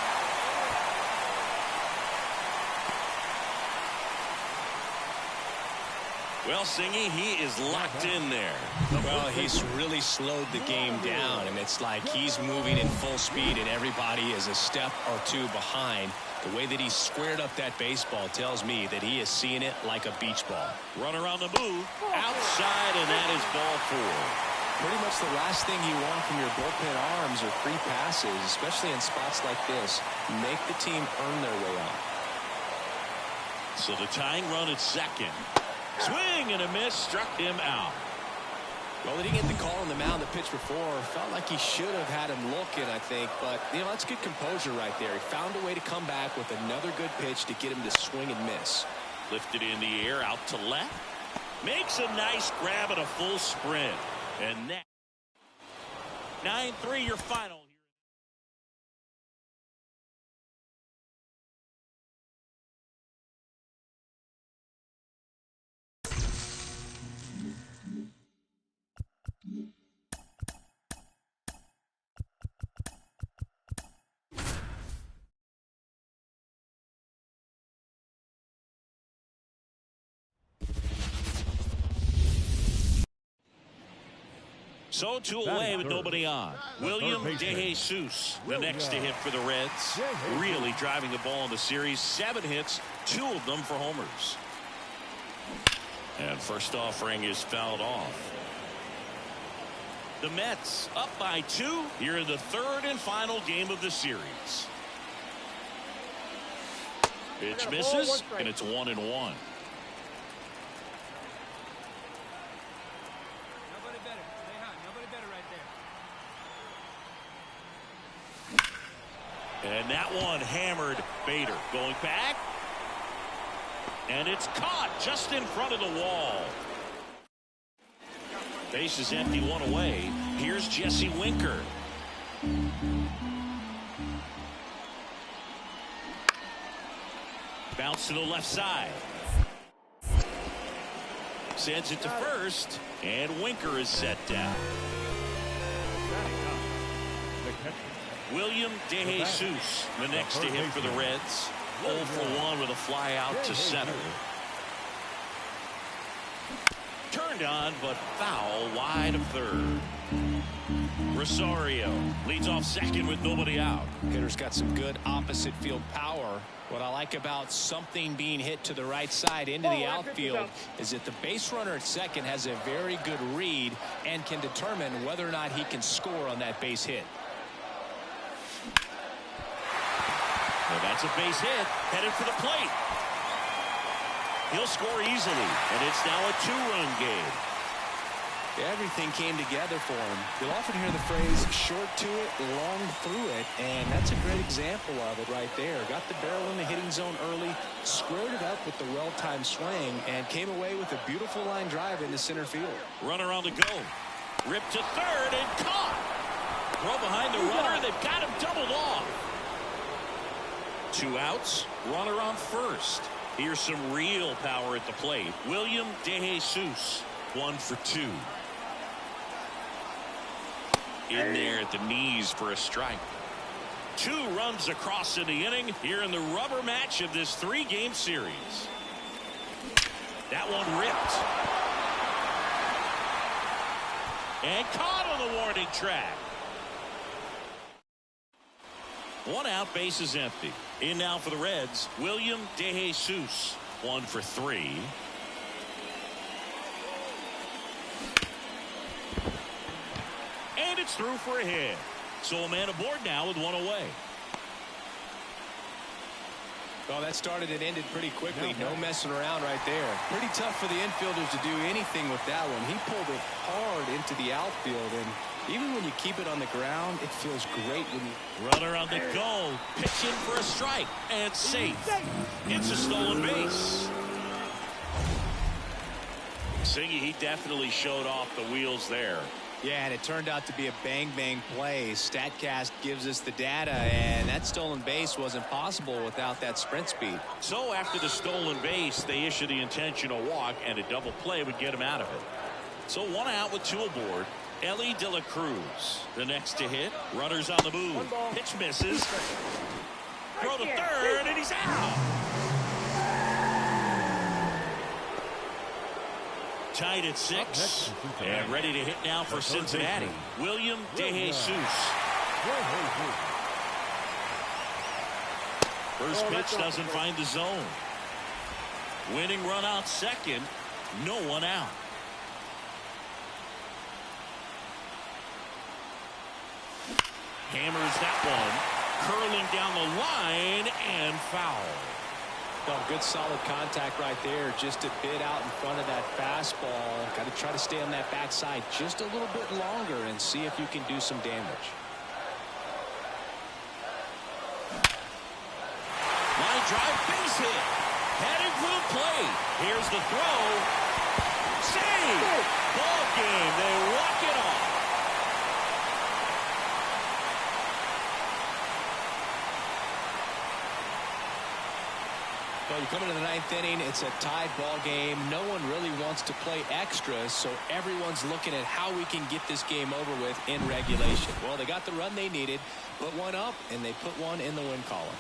Well, Singy, he is locked in there. Well, he's really slowed the game down, and it's like he's moving in full speed, and everybody is a step or 2 behind. The way that he squared up that baseball tells me that he is seeing it like a beach ball. Runner on the move, outside, and that is ball 4. Pretty much the last thing you want from your bullpen arms are free passes, especially in spots like this. Make the team earn their way on. So the tying run at second. Swing and a miss, struck him out. Well, he didn't get the call on the mound that pitched before. Felt like he should have had him looking, I think. But, you know, that's good composure right there. He found a way to come back with another good pitch to get him to swing and miss. Lifted in the air, out to left. Makes a nice grab at a full sprint. And that 9-3 your final. So 2 away with nobody on. William De Jesus, the next to hit for the Reds. Really driving the ball in the series. 7 hits, 2 of them for homers. And first offering is fouled off. The Mets up by 2 here in the 3rd and final game of the series. Pitch misses, and it's 1-1. And that one hammered. Bader going back. And it's caught just in front of the wall. Base is empty, 1 away. Here's Jesse Winker. Bounce to the left side. Sends it to first. And Winker is set down. William De Jesus, the next to hit for the Reds. 0 for 1 with a fly out to center. Turned on, but foul wide of third. Rosario leads off second with nobody out. Hitter's got some good opposite field power. What I like about something being hit to the right side into the outfield is that the base runner at second has a very good read and can determine whether or not he can score on that base hit. Well, that's a base hit headed for the plate. He'll score easily, and it's now a 2-run game. Everything came together for him. You'll often hear the phrase short to it, long through it, and that's a great example of it right there. Got the barrel in the hitting zone early, squared it up with the well-timed swing, and came away with a beautiful line drive into center field. Runner on the go. Ripped to third and caught. Throw behind the runner. They've got him doubled off. 2 outs. Runner on first. Here's some real power at the plate. William DeJesus, 1 for 2. In there at the knees for a strike. 2 runs across in the inning here in the rubber match of this 3-game series. That one ripped. And caught on the warning track. 1 out, base is empty. In now for the Reds, William DeJesus, 1 for 3. And it's through for a hit. So a man aboard now with 1 away. Well, that started and ended pretty quickly. No messing around right there. Pretty tough for the infielders to do anything with that one. He pulled it hard into the outfield, and even when you keep it on the ground, it feels great when you... Runner on the go. Pitching for a strike. And safe. It's a stolen base. Singy, he definitely showed off the wheels there. Yeah, and it turned out to be a bang-bang play. StatCast gives us the data, and that stolen base wasn't possible without that sprint speed. So after the stolen base, they issue the intentional walk, and a double play would get him out of it. So 1 out with 2 aboard. Ellie De La Cruz, the next to hit. Runners on the move. Pitch misses. Throw to third, and he's out. Tied at 6 and ready to hit now for Cincinnati. William DeJesus. First pitch doesn't find the zone. Winning run out second. No one out. Hammers that one. Curling down the line and foul. Oh, good solid contact right there, just a bit out in front of that fastball. Got to try to stay on that backside just a little bit longer and see if you can do some damage. Line drive, base hit. Heading for the plate. Here's the throw. Save. Ball game. They walk it off. Well, you come into the 9th inning, it's a tied ball game. No one really wants to play extra, so everyone's looking at how we can get this game over with in regulation. Well, they got the run they needed, put 1 up, and they put 1 in the win column.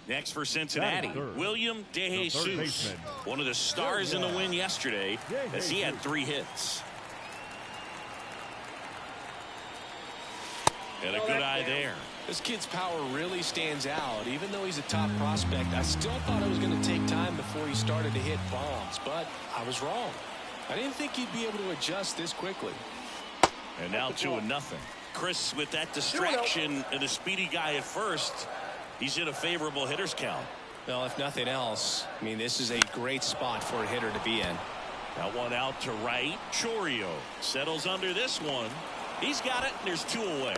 Next for Cincinnati, William DeJesus, one of the stars in the win yesterday, as he had 3 hits. And a good eye there. This kid's power really stands out. Even though he's a top prospect, I still thought it was going to take time before he started to hit bombs, but I was wrong. I didn't think he'd be able to adjust this quickly. And now 2-0. Chris, with that distraction and a speedy guy at first, he's in a favorable hitter's count. Well, if nothing else, I mean, this is a great spot for a hitter to be in. That one out to right. Chorio settles under this one. He's got it, and there's 2 away.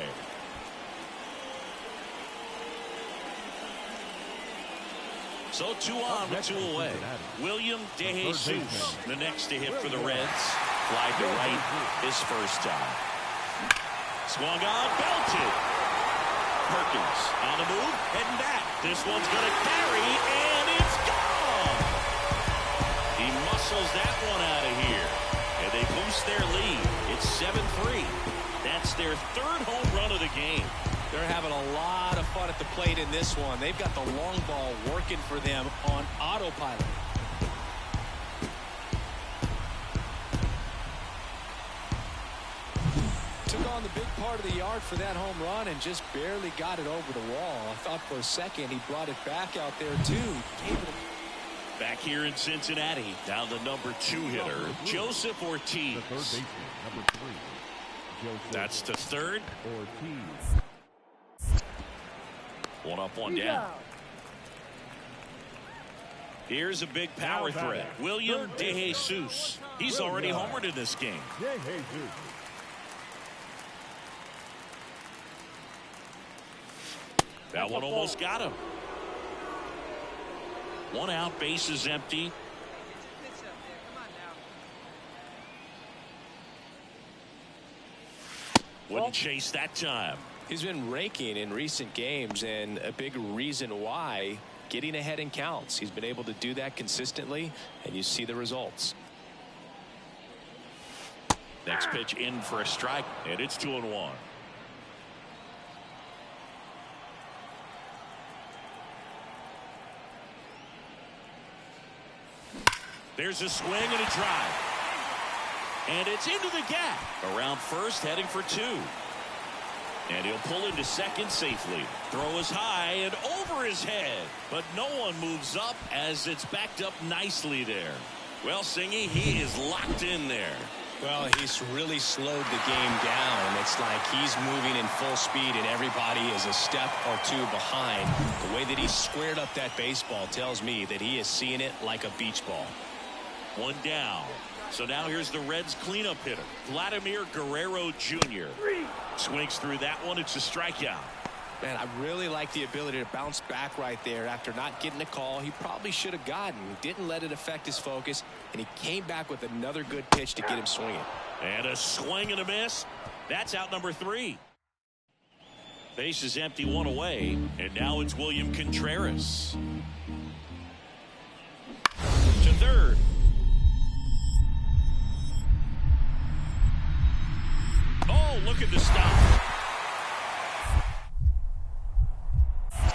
So 2 on with 2 away. William DeJesus, the next to hit for the Reds. Fly to right his first time. Swung on, belted. Perkins on the move, heading back. This one's going to carry, and it's gone. He muscles that one out of here, and they boost their lead. It's 7-3. That's their 3rd home run of the game. They're having a lot of fun at the plate in this one. They've got the long ball working for them on autopilot. Took on the big part of the yard for that home run and just barely got it over the wall. I thought for a second he brought it back out there too. Back here in Cincinnati, down the number 2 hitter, Joseph Ortiz. The third baseman, number 3. Joseph That's to third. Ortiz. 1 up, 1 down. Here's a big power threat. William DeJesus. He's already homered in this game. DeJesus. That one almost got him. 1 out, base is empty. Wouldn't chase that time. He's been raking in recent games, and a big reason why, getting ahead in counts. He's been able to do that consistently, and you see the results. Next pitch in for a strike, and it's 2-1. There's a swing and a drive. And it's into the gap. Around first, heading for 2. And he'll pull into second safely. Throw is high and over his head. But no one moves up as it's backed up nicely there. Well, Singy, he is locked in there. Well, he's really slowed the game down. It's like he's moving in full speed and everybody is a step or 2 behind. The way that he squared up that baseball tells me that he is seeing it like a beach ball. 1 down. So now here's the Reds cleanup hitter, Vladimir Guerrero Jr. Swings through that one. It's a strikeout. Man, I really like the ability to bounce back right there after not getting a call he probably should have gotten. Didn't let it affect his focus, and he came back with another good pitch to get him swinging. And a swing and a miss. That's out number 3. Base is empty, 1 away, and now it's William Contreras. To third. Oh, look at the stop.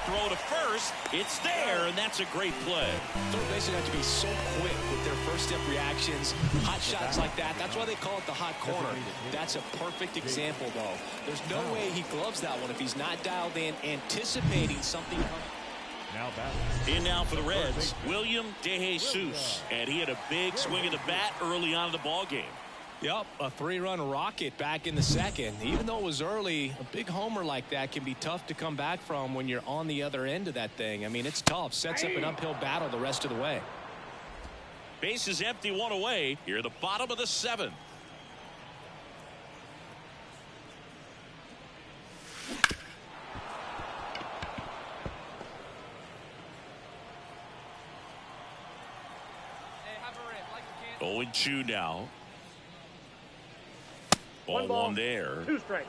Throw to first. It's there, and that's a great play. Third basemen have to be so quick with their first step reactions. Hot shots like that. That's why they call it the hot corner. That's a perfect example, though. There's no way he gloves that one if he's not dialed in, anticipating something coming. In now for the Reds, William DeJesus. And he had a big swing of the bat early on in the ball game. Yep, a 3-run rocket back in the second. Even though it was early, a big homer like that can be tough to come back from when you're on the other end of that thing. I mean, it's tough. Sets up an uphill battle the rest of the way. Base is empty, 1 away. Here at the bottom of the 7th. Hey, 0-2 now. Ball 1 there. 2 strikes.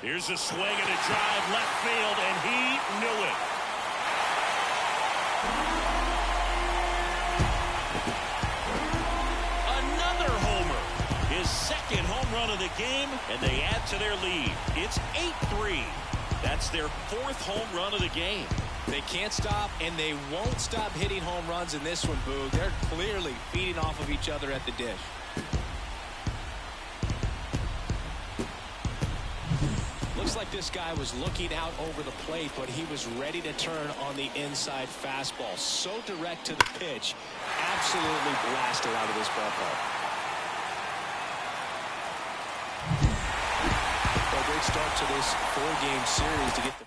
Here's a swing and a drive left field, and he knew it. Another homer. His 2nd home run of the game, and they add to their lead. It's 8-3. That's their 4th home run of the game. They can't stop, and they won't stop hitting home runs in this one, Boog. They're clearly feeding off of each other at the dish. Looks like this guy was looking out over the plate, but he was ready to turn on the inside fastball. So direct to the pitch. Absolutely blasted out of this ballpark. A great start to this 4-game series to get the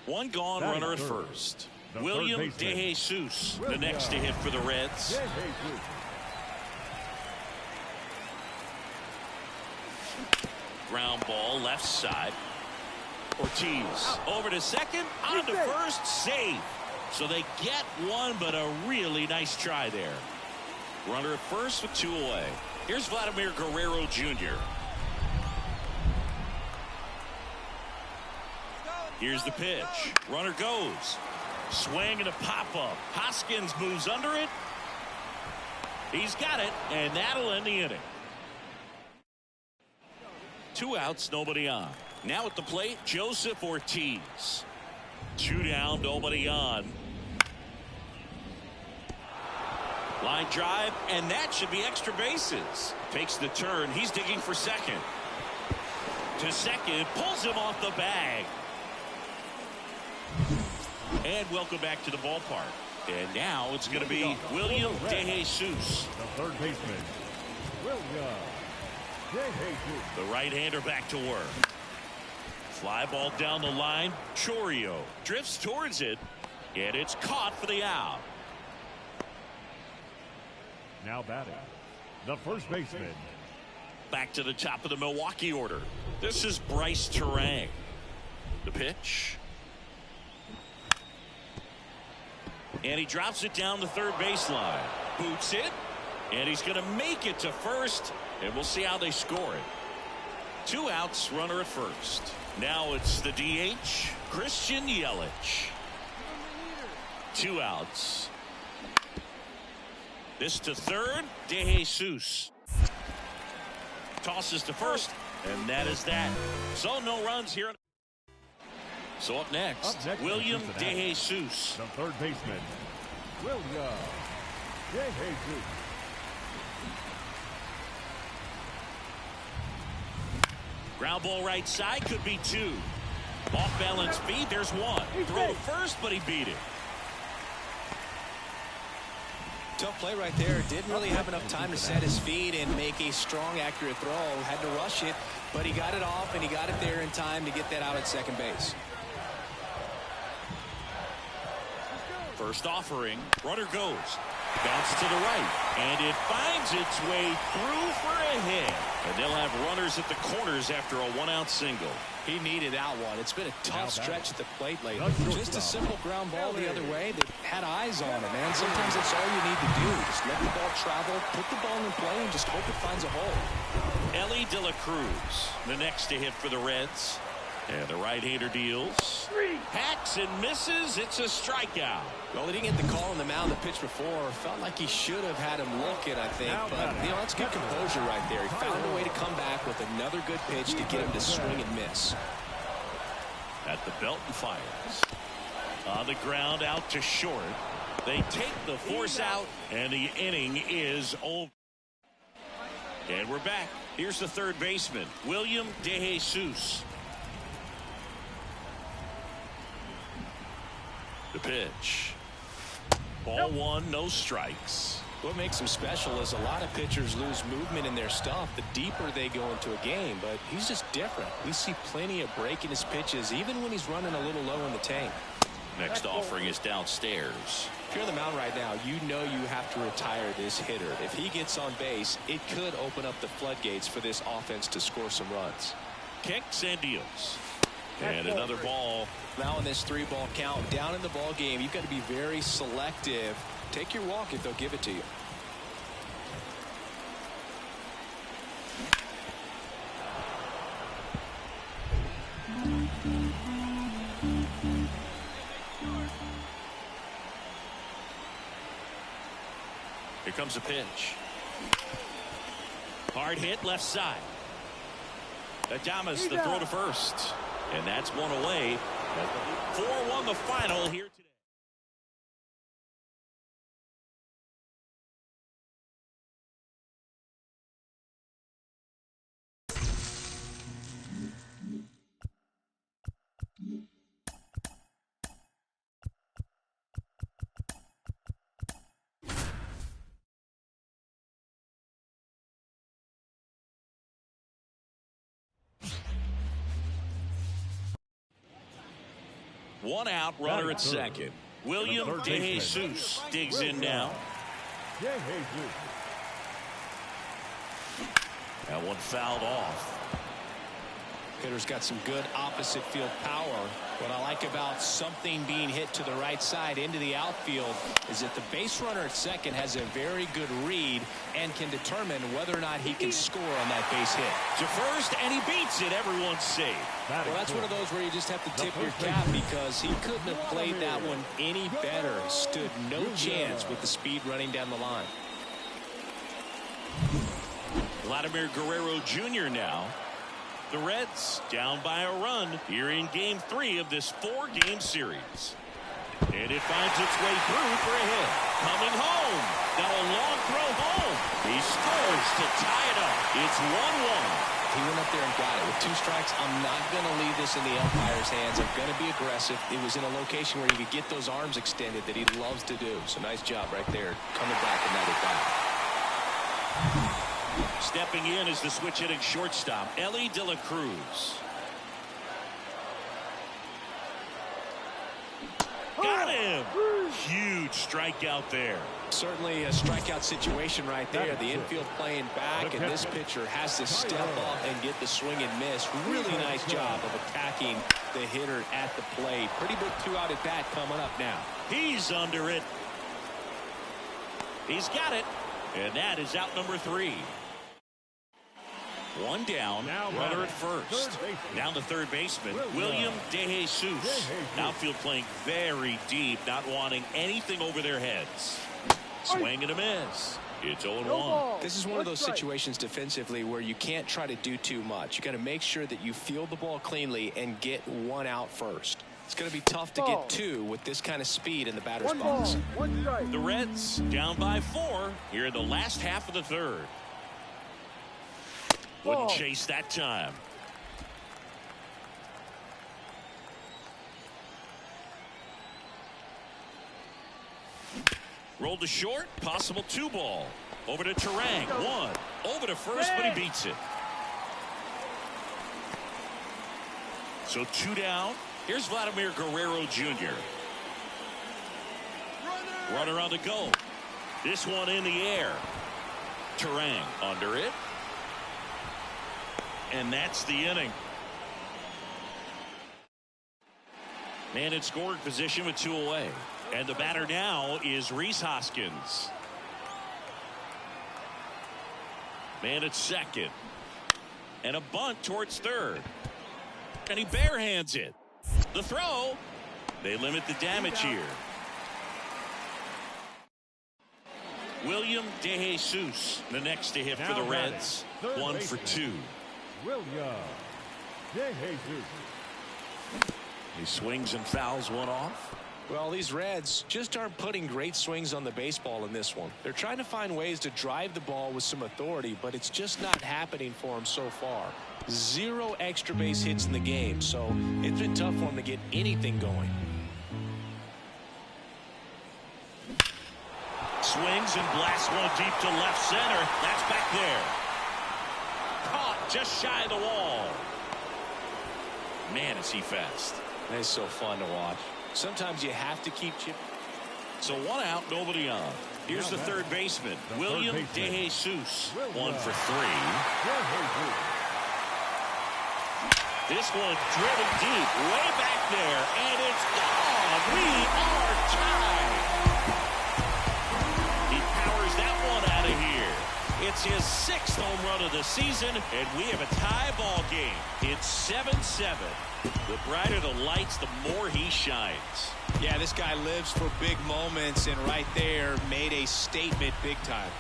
One gone, Batting runner at third. first. The William third baseman. DeJesus, the William next to hit for the Reds. DeJesus. Ground ball left side. Ortiz over to second, on to first, safe. So they get one, but a really nice try there. Runner at first with 2 away. Here's Vladimir Guerrero Jr. Here's the pitch. Runner goes. Swing and a pop-up. Hoskins moves under it. He's got it, and that'll end the inning. 2 outs, nobody on. Now at the plate, Joseph Ortiz. 2 down, nobody on. Line drive, and that should be extra bases. Takes the turn. He's digging for second. To second, pulls him off the bag. And welcome back to the ballpark. And now it's going to be William DeJesus. The third baseman, William DeJesus. The right-hander back to work. Fly ball down the line. Chorio drifts towards it, and it's caught for the out. Now batting, the first baseman. Back to the top of the Milwaukee order. This is Bryce Terang. The pitch. And he drops it down the third baseline. Boots it. And he's going to make it to first. And we'll see how they score it. 2 outs, runner at first. Now it's the DH, Christian Yelich. 2 outs. This to third, DeJesus. Tosses to first, and that is that. So no runs here. So up next William DeJesus. The third baseman, William DeJesus. Ground ball right side, could be 2. Off balance feed, there's 1. Throw to first, but he beat it. Tough play right there. Didn't really have enough time to set his feet and make a strong, accurate throw. Had to rush it, but he got it off, and he got it there in time to get that out at second base. First offering, runner goes. Bounce to the right, and it finds its way through for a hit. And they'll have runners at the corners after a 1-out single. He needed that one. It's been a tough stretch at the plate lately. Just a simple ground ball the other way that had eyes on it, man. Sometimes that's all you need to do. Just let the ball travel, put the ball in play, and just hope it finds a hole. Ellie De La Cruz, the next to hit for the Reds. And the right-hander deals. Hacks and misses. It's a strikeout. Well, he didn't get the call on the mound the pitch before. Felt like he should have had him looking, I think. But, that's good composure right there. He found a way to come back with another good pitch to get him to swing and miss. At the belt and fires. On the ground, out to short. They take the force out, and the inning is over. And we're back. Here's the third baseman, William DeJesus. The pitch. Ball 1, no strikes. What makes him special is a lot of pitchers lose movement in their stuff the deeper they go into a game, but he's just different. We see plenty of breaking his pitches even when he's running a little low in the tank. Next offering is downstairs. If you're on the mound right now, you know you have to retire this hitter. If he gets on base, it could open up the floodgates for this offense to score some runs. Kicks and deals. And another ball. Now in this 3-ball count, down in the ball game, you've got to be very selective. Take your walk if they'll give it to you. Here comes a pitch. Hard hit left side. Adamas the throw to first. And that's 1 away. 4-1 the final here today. One out, runner at second. William DeJesus digs in now. That one fouled off. Hitter's got some good opposite field power. What I like about something being hit to the right side into the outfield is that the base runner at second has a very good read and can determine whether or not he can score on that base hit. To first, and he beats it. Everyone's safe. Well, that's one of those where you just have to tip your cap because he couldn't have played that one any better. Stood no chance with the speed running down the line. Vladimir Guerrero Jr. now. The Reds down by a run here in Game 3 of this 4-game series. And it finds its way through for a hit. Coming home. Now a long throw home. He scores to tie it up. It's 1-1. He went up there and got it. With 2 strikes, I'm not going to leave this in the umpire's hands. I'm going to be aggressive. It was in a location where he could get those arms extended that he loves to do. So nice job right there. Coming back another time. Stepping in is the switch hitting shortstop, Ellie De La Cruz. Got him! Huge strikeout there. Certainly a strikeout situation right there. The infield playing back, and this pitcher has to step up and get the swing and miss. Really nice job of attacking the hitter at the plate. Pretty big 2-out at bat coming up now. He's under it. He's got it. And that is out number 3. One down, runner at first. Down the third baseman, William DeJesus. Outfield playing very deep, not wanting anything over their heads. Swing and a miss. It's 0-1. This is one of those situations defensively where you can't try to do too much. You got to make sure that you field the ball cleanly and get 1 out first. It's going to be tough to get 2 with this kind of speed in the batter's box. The Reds down by 4 here in the last half of the third. Wouldn't chase that time. Rolled to short, possible 2-ball. Over to Terang, 1. Over to first, but he beats it. So 2 down. Here's Vladimir Guerrero Jr. Runner on the go. This one in the air. Terang under it. And that's the inning. Man in scoring position with 2 away. And the batter now is Rhys Hoskins. Man at second. And a bunt towards third. And he barehands it. The throw. They limit the damage here. William DeJesus, the next to hit for the Reds. 1 for 2. William DeJesus. He swings and fouls one off. Well, these Reds just aren't putting great swings on the baseball in this one. They're trying to find ways to drive the ball with some authority, but it's just not happening for them so far. 0 extra base hits in the game, so it's been tough for them to get anything going. Swings and blasts one deep to left center. That's back there. Caught just shy of the wall. Man, is he fast. It's so fun to watch. Sometimes you have to keep chipping. So 1 out, nobody on. Here's the third baseman, William DeJesus. 1 for 3. This one driven deep, way back there, and it's gone. We are tied. He powers that one out of here. It's his 6th home run of the season, and we have a tie ball game. It's 7-7. The brighter the lights, the more he shines. Yeah, this guy lives for big moments, and right there made a statement big time.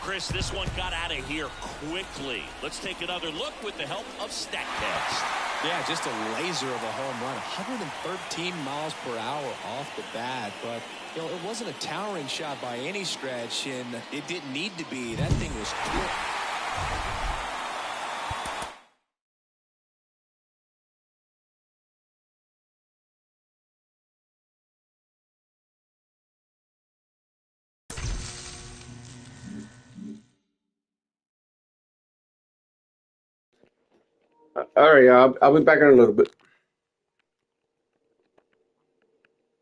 Chris, this one got out of here quickly. Let's take another look with the help of StatCast. Yeah, just a laser of a home run. 113 miles per hour off the bat, but you know, it wasn't a towering shot by any stretch, and it didn't need to be. That thing was quick. All right, y'all. I'll be back in a little bit.